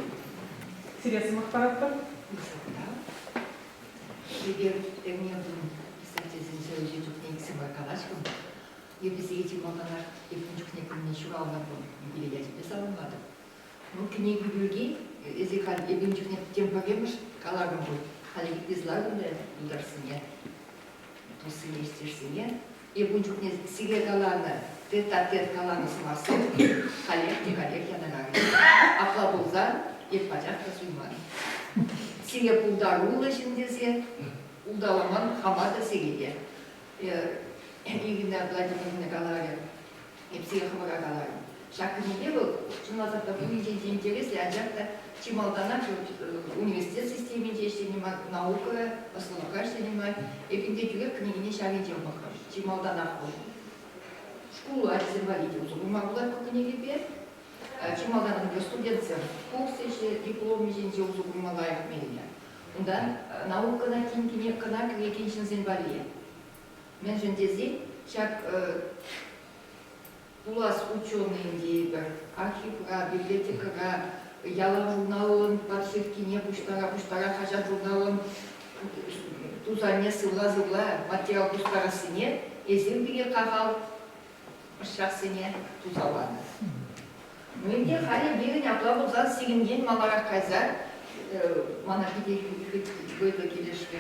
Speaker 1: Интересный махпараттар.
Speaker 15: Егер эмнен писательский сөйлеуші жүкнекісі байқалашкым. Епесі етім мағанар епін жүкнекімнен шуралына бұл билеге тебе салынмады. Ну, книги бюлги, языкаль епін жүкнек тем повемыш, калагым бұл. Халегік безлагымды ударсыне, тусыне істерсіне. Епін жүкнек сиге каланы, тет каланы сымасы, халек те халек янанағы. Апла болза, еппажақта суймады. Сиге пулдарула шиндесе, улдаламан хамада сегеде. Игина Владимировна Галария, епсиге хамара Галария. Шакынеде был, шыназақта бұл идея интересли, ажақта чималдана университет системе дештенема, наука, основаға штенема, епінде жүгер книгіне шағын бақыр. Чималдана қол. Школу образовали, узума была книги бе. Чималдана студентцы курсы еще диплом жинже узума лайк меня. Унда наука на кинкине канак екеншин зенбалия. Мен жендези шак улас ученые дейбір, архивға, библиотекаға, яла журналын, подшивкине пуштара хажат журналын, тузане сыла-зыла, материал пустарасыне, езір биге қағал, шақсыне тузаланы. Менде хали бирин апла болса сигинген малара кайзар, мана биде гойда келешке,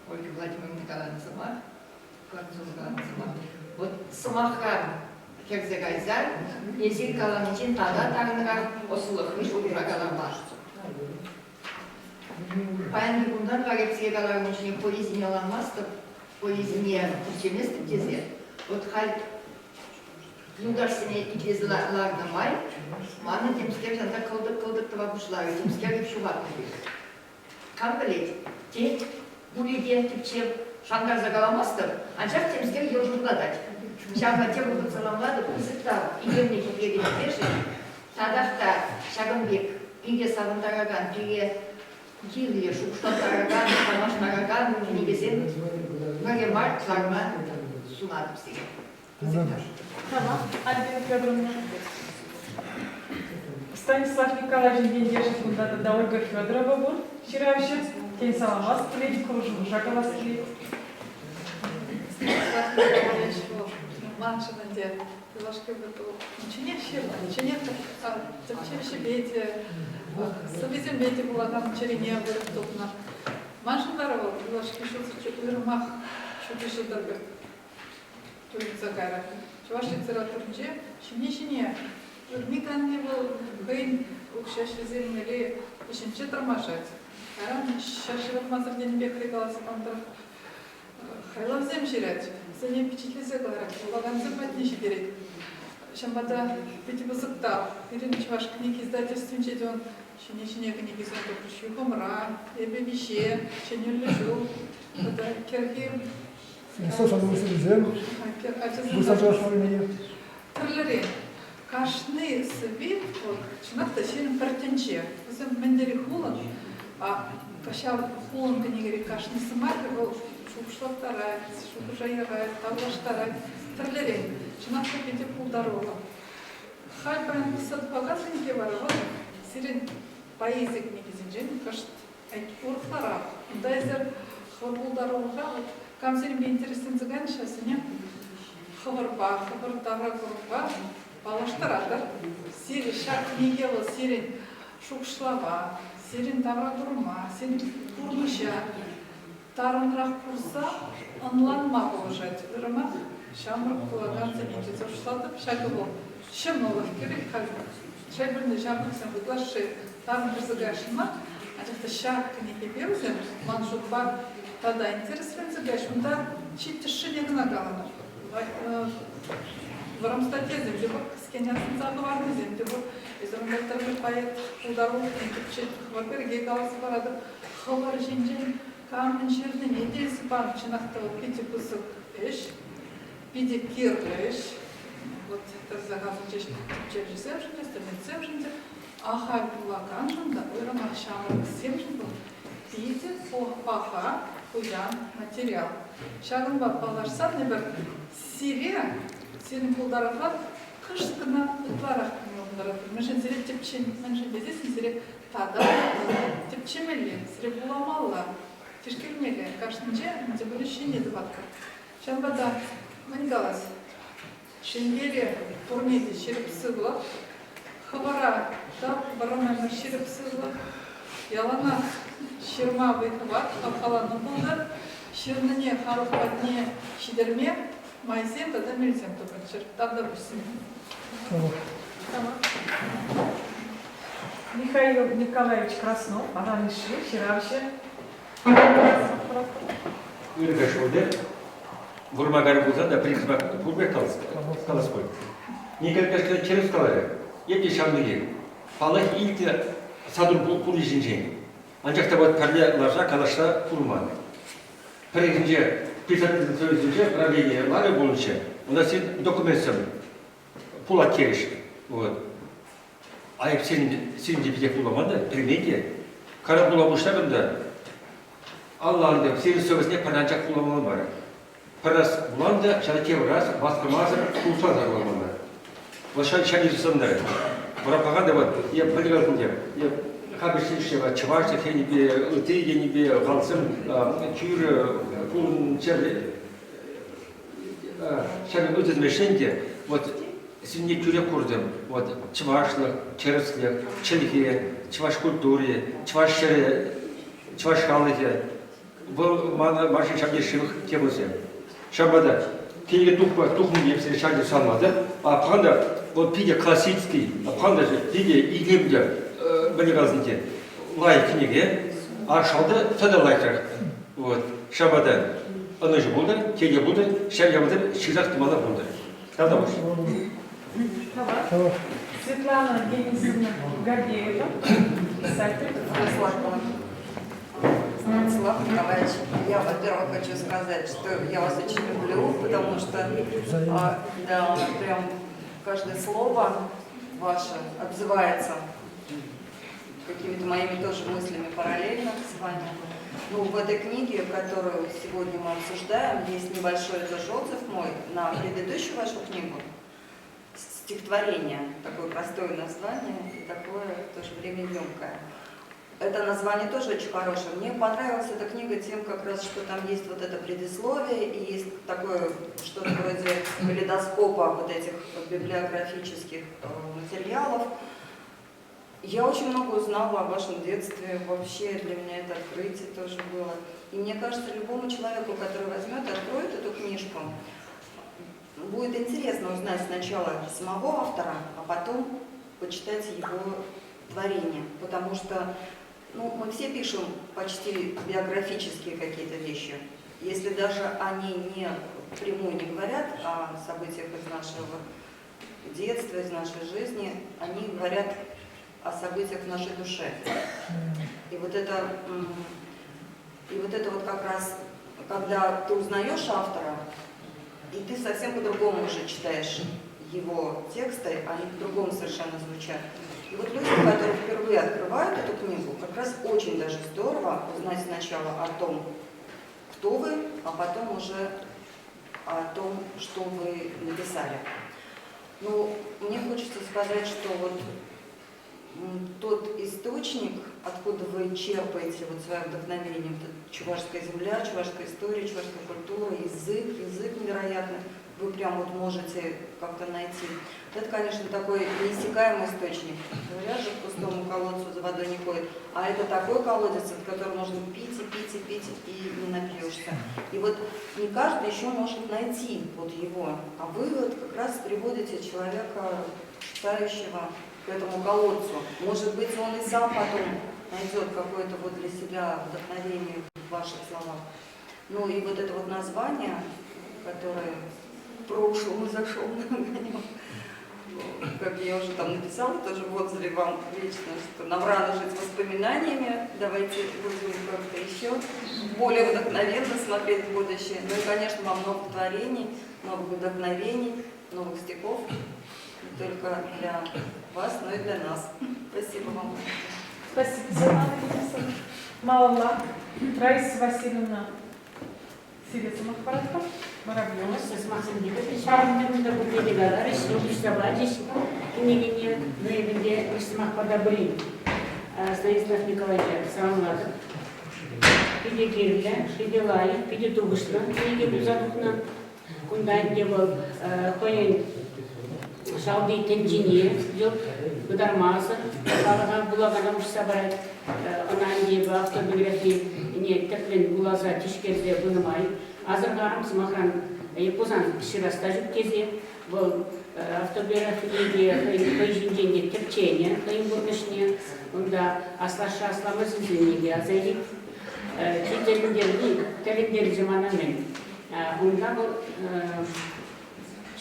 Speaker 15: Ольга Владимировна Николаевна Самах, Карцовна Самах. Вот Самаха Херзегайзар, езир каламичин тада тарынырар осылық виш ұлыра каламашты. Паянды бұндан ғарепсіге каларының ішіне полизине аламасты, полизине күрчеместі тезе. Вот хал юдарсыне ипезі ларнамай, маны темскер жанда кылдық тұва бұшлары, темскер еп шуғатны бек. Кам білет, те бұледе тіпчеп шандар загаламасты, анчақ темскер ежурладать. Шаға те бұлды саламлады, бұзықтар, игемне кепеге депеші, тадақта Шағынбек, пиге савындараган, пиге кирле шуқштантараган, тамашнараган, негізен, ғаре мартларма сунадып себе.
Speaker 1: Альбина Федоровна. Станислав Николаевич Гендешев, да Ольга Федорова был. Вчера вообще день саламас, клеит, кружу, жакова склеит.
Speaker 11: Станислав Николаевич, маншынынде, пилашке бұтыл. Ничене шерді, ничене тіпче бейте, сывезен бейте бұладан черене бұрып тұлына. Маншындары бол, пилашке шылсы үрмақ, шутышылдырғы. Турица кайра. Чуваш литературнже, шине-шине, үрмеканне был, хейн, укшашвезенмели, үшінші тормашать. Арам шашывырмазыр денбек регаласы пантыр. Хайлавзем жирать, сәне впечатлесе каларак, улаганзым матнеші керек. Шамбада пети бызықта, ерін чуваш книги издательствен жеден, шине-шине книги зонды күрші ғымра, ебе бише, шенерлі жыл, керхем, Тірлері, кашны сыбет, шынақта сенің пәртенче. Өзім мендері хулан, кашав хулан кенегері кашны сымар, ол шуқышлақтара, шуқыжайыға, тавлаштара, тірлері, шынақта беде пулдаруға. Хай бәрін қысат бағазынке бар, сирен поэзик негізін кашт ұрықтара. Дайзер пулдаруға, Камсерим бе интересен зыган шасыне хывырба, хывырдара курба, балаштарадыр. Сири шак негелы, сирен шукшлава, сирен тавра турма, сирен курныша, тарынрақ курса, анланма положать. Рыма шамрық кулаган занятие зашладып, шагы бол. Шымылық керек, шай бірінде жабықсан бұдлашы, тарын бір зыгашыма, ажақты шак неге берузем, маншутба, Тогда интересно, да, чуть шире нагалано. В Рамстате земле, с Кенятом заговорный земле, из Рамстата поэт ударил, во-первых, гегалас парада, ховар жинжин, камень черный, не здесь банчинах того пяти кусок эш, пяти кирлэш, вот это загазу чешки, чешки севжинте, стамин севжинте, ахай булаган жинда, ойрама шамрак севжинте, пяти паха, Хуян материал. Шағынба палашсан бір сирия, сенің қолдарыға қышқына ұтларақ қымылдырады. Мәшін сире тепчен, мәшін безесін сире тада, тепчемелі, сире буламалла. Тешкермеге, қашынже, мүнде бұны шенеді батқа. Шамбада, мәнгалас, шенгелі турнеде шеріп сығылы, хабара, да, барамаймыр шеріп сығылы, ялана шерма выхват, апаланы бұлдар, шерныне халықпадне шидерме, майзем, тогда мельзем топын шер, тогда бұшсын.
Speaker 1: Михаил Николаевич Краснов, Араныши, Ширавши.
Speaker 5: Ürgəş oldu. Vurmagarı bulsa da prizma bulmak kalıspol. Nikelkaşkada çerez kaları. Yedi şamlığı. Palah ilk sadur pul işince. Ancak da bu perdelerce kalaşta kurmadı. Perince, pisatın söyleyince, pravlение var bulunca. Onda sen dokumentasyon pul atkeş. Ayıp senin bir bulamadı. Primedi. Kara bulamışlar da Allah'ın da senin sözüne panancak bulamalı var. Paras bulan da şarkıya uğraz, baskımazı kursa da bulamalı. Başka şarkıcısınlar. Propaganda var. Ya poligal kunca. Ya kabirsin işte var. Çıvarsa kendi bir ıtı yeni bir kalsın. Kür pulun şarkı ödetmeşince. Senin küre kurdum. Çıvarslı, çerezli, çeliki, çıvaş kulturi, çıvaş şere, çıvaş halıcı. Bu bana başka şarkıcılık teması. Şabada kendi tuhum hepsini şarkı sanmadı. Panda o pide klasik, panda pide ilgimde beni gazınca layık kniги, aşağıda tada layıklar. Şabada anıcı buldu, kendi buldu, şarkıda şizak tımalı buldu. Tamam mı?
Speaker 1: Tamam. Светлана Денисовна Гордеева, писатель.
Speaker 16: Станислав Николаевич, я, во-первых, хочу сказать, что я вас очень люблю, потому что да, прям каждое слово ваше отзывается какими-то моими тоже мыслями параллельно с вами. Ну, в этой книге, которую сегодня мы обсуждаем, есть небольшой тоже отзыв мой на предыдущую вашу книгу. Стихотворение, такое простое название и такое в то же время емкое. Это название тоже очень хорошее. Мне понравилась эта книга тем, как раз, что там есть вот это предисловие и есть такое что-то вроде калейдоскопа вот этих библиографических материалов. Я очень много узнала о вашем детстве, вообще для меня это открытие тоже было. И мне кажется, любому человеку, который возьмет и откроет эту книжку, будет интересно узнать сначала самого автора, а потом почитать его творение. Потому что мы все пишем почти биографические какие-то вещи. Если даже они не прямую не говорят о событиях из нашего детства, из нашей жизни, они говорят о событиях в нашей душе. И вот это вот как раз, когда ты узнаешь автора, и ты совсем по-другому уже читаешь его тексты, они по-другому совершенно звучат. И вот люди, которые впервые открывают эту книгу, как раз очень даже здорово узнать сначала о том, кто вы, а потом уже о том, что вы написали. Ну, мне хочется сказать, что вот тот источник, откуда вы черпаете вот свое вдохновение, вот чувашская земля, чувашская история, чувашская культура, язык невероятный, вы прям вот можете как-то найти. Это, конечно, такой неиссякаемый источник. Говорят же, к пустому колодцу за водой не ходит. А это такой колодец, от которого можно пить и пить и пить, и не напьешься. И вот не каждый еще может найти вот его. А вы вот как раз приводите человека, читающего, к этому колодцу. Может быть, он и сам потом найдет какое-то вот для себя вдохновение в ваших словах. Ну и вот это вот название, которое в прошлом зашел на огонек, как я уже там написала, тоже в отзыве вам вечно, что нам рано жить воспоминаниями, давайте будем как-то еще более вдохновенно смотреть в будущее. Ну и, конечно, вам много творений, новых вдохновений, новых стихов, не только для вас, но и для нас. Спасибо вам.
Speaker 1: Спасибо, Светлана Денисовна. Малала, Раиса Васильевна, Сидец Махпаратка, Воробьева.
Speaker 2: Станислав Николаевич Саламатов, Пиде Кирилля, Пиде Лая, Пиде Тугышна, Пиде Бузадухна, Кундан Девал, Хоин Шалди Тенджине, Дел Будармаса, Салага Булаганам Сабарат, Ананди, автобиографии, не Теклин Булаза, Тишкерзе, Бунамай, Азаргарам Смахан, Япузан Ширастажик Кезде, был
Speaker 12: автобиографияльные поезжение терпения, то им бурнышне, да, аслаша асламыз извинили, а зайли телендер заманамен. Онда был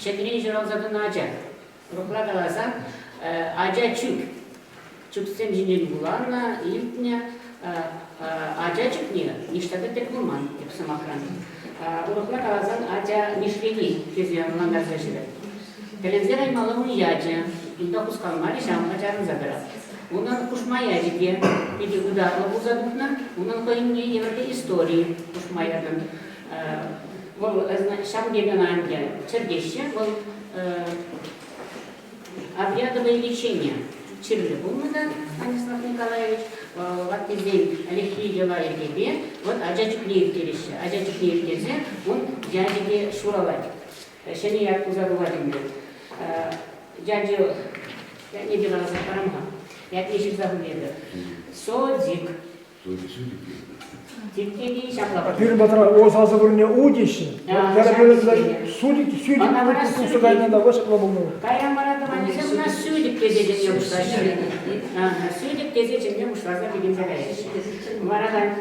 Speaker 12: шедрей жрал задан ажа. Рухла галаза ажа чуксен жинел булана, илтня, ажа чукня, ништада текмуман, тепсамакран. Рухла галазан ажа нишлени, кезия муландар зажили. Телевизор аймалым яджа, инда кускалмали шам ажарын забира. Унан кушмаяжиге, иди ударно бузадукна, унан коимне еврде истории кушмаядан. Вол шам гебенанге, чердеще, вол обрядовое лечение. Чирли Бумада, Станислав Николаевич, вот здесь легкие дела и тебе, вот ажачук неевтерище, ажачук неевтерзе, он дядяге шуралать. Шени я кузарувадим был. Дядю, я не делала за парамха, я пишешь загубеда. Содик. Типтеги шаплапа.
Speaker 3: Пир батра озазы бурне удище. Я böyle судик кусугайна да ваша клабуну.
Speaker 12: Кая маратовани се у нас судик кезеде не ушлаще. Судик кезеде не ушлаза бигин загаеш. Маратан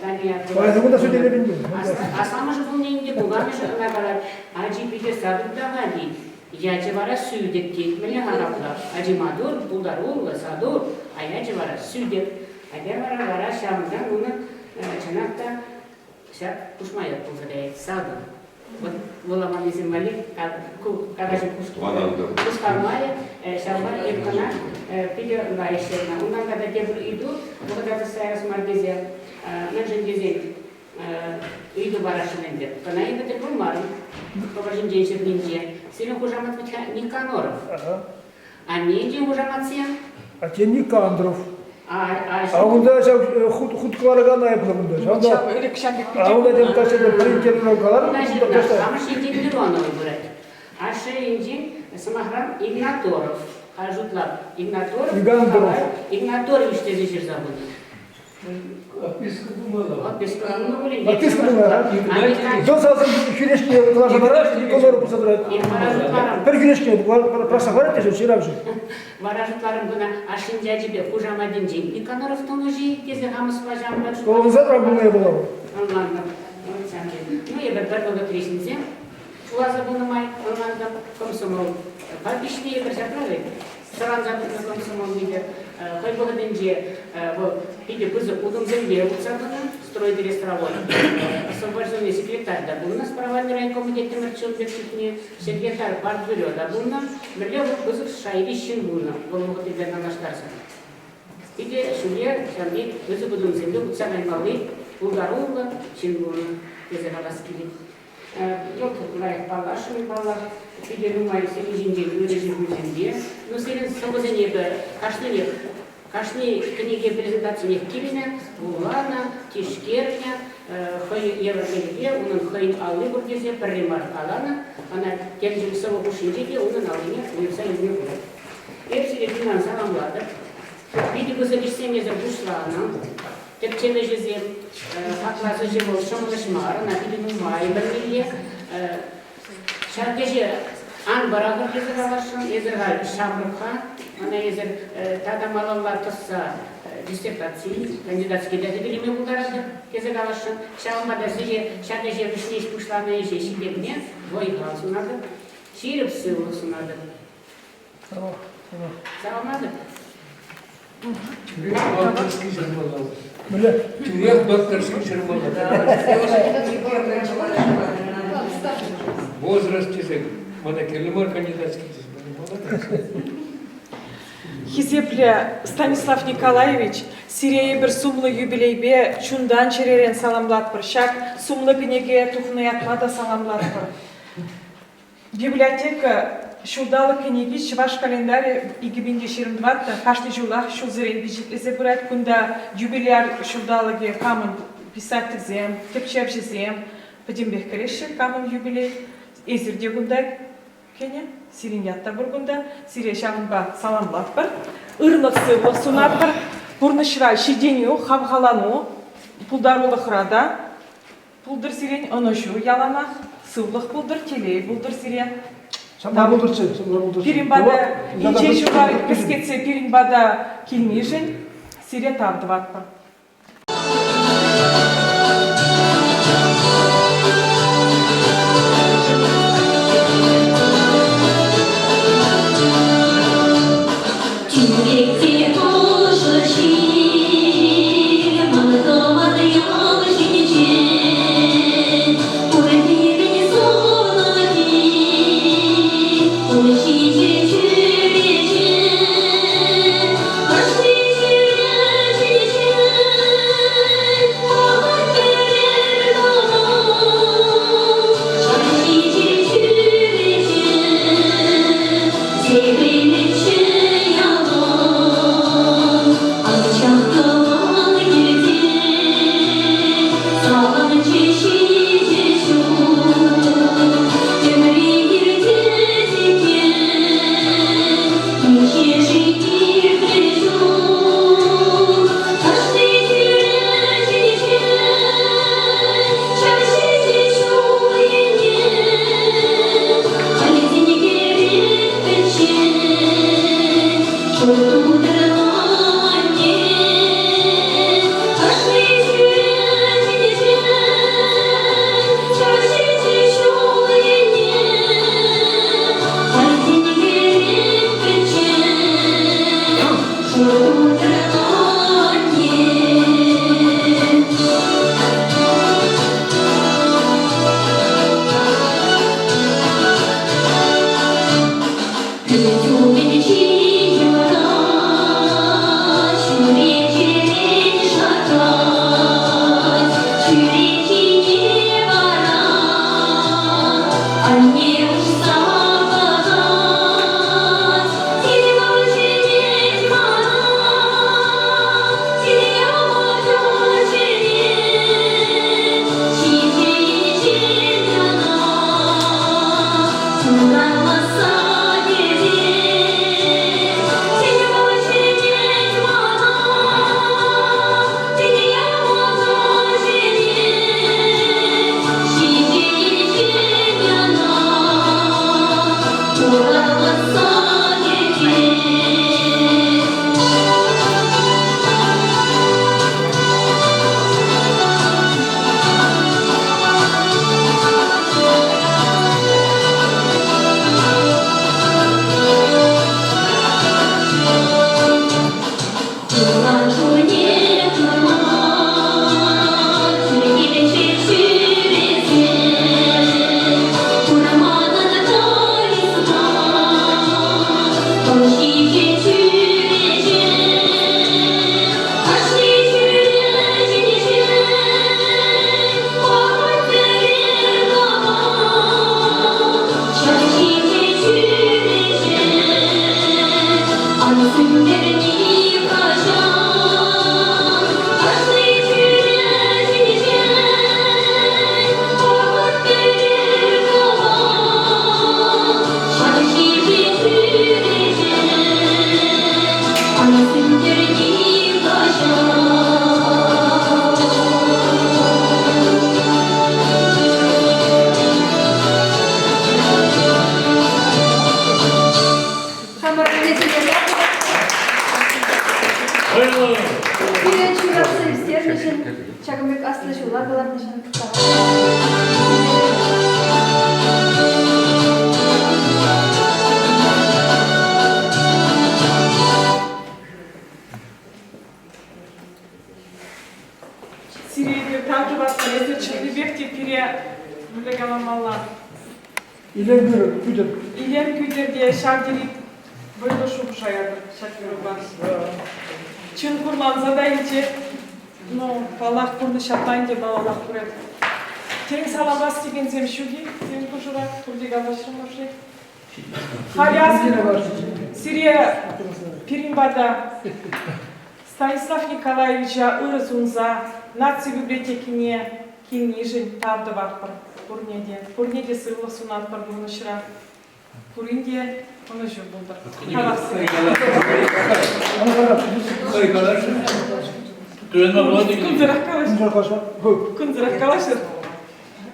Speaker 12: Дания.
Speaker 3: Поэтому да судили бинду.
Speaker 12: А сама же был не бугами же на калар. Аджи биде садык давади. Я чевара судик тит меня харапла. Аджи мадур бударул садур. А я чевара судик. А я вара шамдан уна чанакта ша кушмая пузыряет саду. Вот выломанный символик, когда же кускармая, шамбар иркана, пидер лайшена. У нас когда те идут, вот это сайрас маргезе, нажен гезель, иду барашененде. Когда это такой марн, поважен деньшек нинде, сильно хужамат Никаноров. А нинде хужамат сен?
Speaker 3: А те Никандров. А он даже худ кварагана yapıldı. А он этим качеством принтерного калар.
Speaker 12: А мы ще Мироновый брать. А ще инжин самохран Игнаторов. Кажутла Игнаторов. Игнаторович ты здесь забыл.
Speaker 5: Отписка думала.
Speaker 12: Отписка думала.
Speaker 3: Отписка думала. До сазın güneşliğe kılaşalara Никаноров посадырат. Bir güneşliğe просахарат еще вчера уже.
Speaker 12: Варажутларым гына ашин жажибе хужам один день. Никаноров тонужи кезде хамыс важамлар.
Speaker 3: Он завтра булмая была.
Speaker 12: Ну я бір болды треснице. Шулаза булмай, Романда комсомол. Папишни бір жаправы. Саран забытна комсомол миде. Хай богоденже иде бызы удым земле уцадына строит ресторан. Освобожденный секретарь да был нас правами райкомитета Мерчелбекшитне, секретарь партбюро да был нам, берле бызы шайри щингуна, волмогот и берна наштарса. Иде шуле шамби бызы удым земле уцанай малы, угарула щингуна, езе галаскили. Yok лайк палашами пала, иде думаю сережинде вырежим земле, но серен собозение кашны Кашни книги презентации Кивина, Булана, Тишкерня, Хай Евангелие, он Хай Аллы Бургезе, Паримар Алана, она тем же самым ушидите, он на Алине, улица Юрия. Эти финансовым ладом, видите, вы записали за Бушлана, тепчеве жизнь, хаклазы живот, шамлашмар, на видимом мае, Берлине, шаркеже, Анбарагар езералашын, езергаль Шамруха, она езер тада малалар тосса диссертации, кандидатские дадебелеме булгарады, езералашын, шалмада зие, шадеже вишнеш пушлана еже шидебне, двойгал сунады, ширып сылы сунады. Саламады?
Speaker 5: Докторский журнал. Тюрек докторский журнал. Возраст язык. Мана келимар кандидатский язык.
Speaker 1: Хизепле Станислав Николаевич, Сирия бір сумлы юбилейбе чундан черерен саламлат бір, шак сумлы пенеге тухны ятмада саламлат бір. Библиотека шулдалы книги Чуваш календаре 2022-та кашны жылах шулзырен бежитлесе бұрат, күнда юбиляр шулдалыге камын писать зем, тепчев зем, подембех кереші камын юбилей, эзірде күнда кене, сирен ятта бір күнда, сирия шағынға саламлат бір, ұрнық сыйлық сунат бір, бұрнышыра шедену, хавғалану, пулдарулы қырада, пулдыр сирен оношу яланақ, сыйлық пулдыр, телей пулдыр сирен,
Speaker 3: Сама булдырчы, сама булдырчы.
Speaker 1: Пиринбада инче жугары пескетсе пиринбада килмижин, сире тавдыватпа.
Speaker 8: Çakmak aslı şular dolar nişanı tutar.
Speaker 1: Siriye'de takip atma, yeter çıktı bekti pire böyle kalamalar.
Speaker 3: İler güdür.
Speaker 1: İler güdür diye şarkıyı böyle şu şayadı, şarkıyı var. Çın kurmanza da ince, no, vallahi kurdu şaptayın diye bağlar kurdu. Terin salamaz ki benzem şu gibi, terin kuşurak, kurdu galaşırım o şey. Halyaz, Siriye, Pirinbada, Станислав Николаевича Ырысунза нация библиотекине килнижин тавды варпар Пурнеде. Пурнеде сыйлық сунат бар бұлнышыра. Пуринде оны жүр бұлдар. Күнзірақ қалашыр.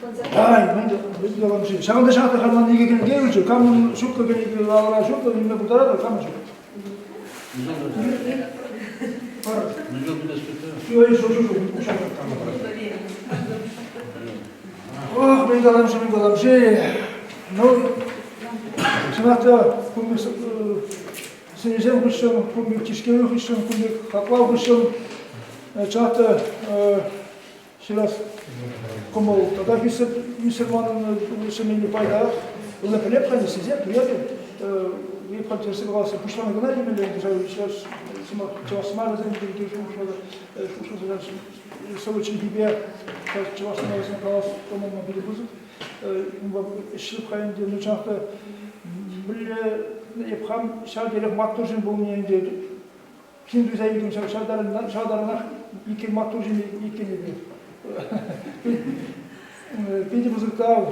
Speaker 14: концерт.
Speaker 3: мен де балам şey. Şağında şağında kalman neге gene gelmiş. Kamın şukka gene ağlara şukka bilmem bu tarafa kamın şuk. Yok şu. Oh, ben kalam şey. No. Şunakta kumbi sinirden kuşum, kumbi kişkeli kuşum, kumbi kakao kuşum. Çağda şiraz como тогда Müslümanın semini payda ona hep hani size duyar bir parçası varsa puşlama kadar yemeleri güzel çalışmalar da bir şurada sonuç gibi çalışmalar kaos tamam bir buzu şirk hayinde nüçahta bile yapam şartları makturjun bulmayan dedi kim düzey gün şartlarına iki makturjun iki gibi bir buzukta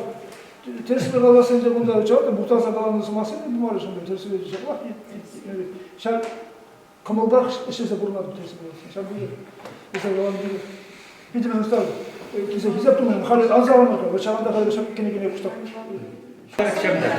Speaker 3: tersi kalasınca bunda çok bu tarz kalanı sumasın bu var şimdi tersi verecek var şart kamalda işe burunlar tersi şart bu işte kalan bir buzukta kize yaptım hali azalmadı ve çağında kadar çok kene kuştak.
Speaker 4: Çember.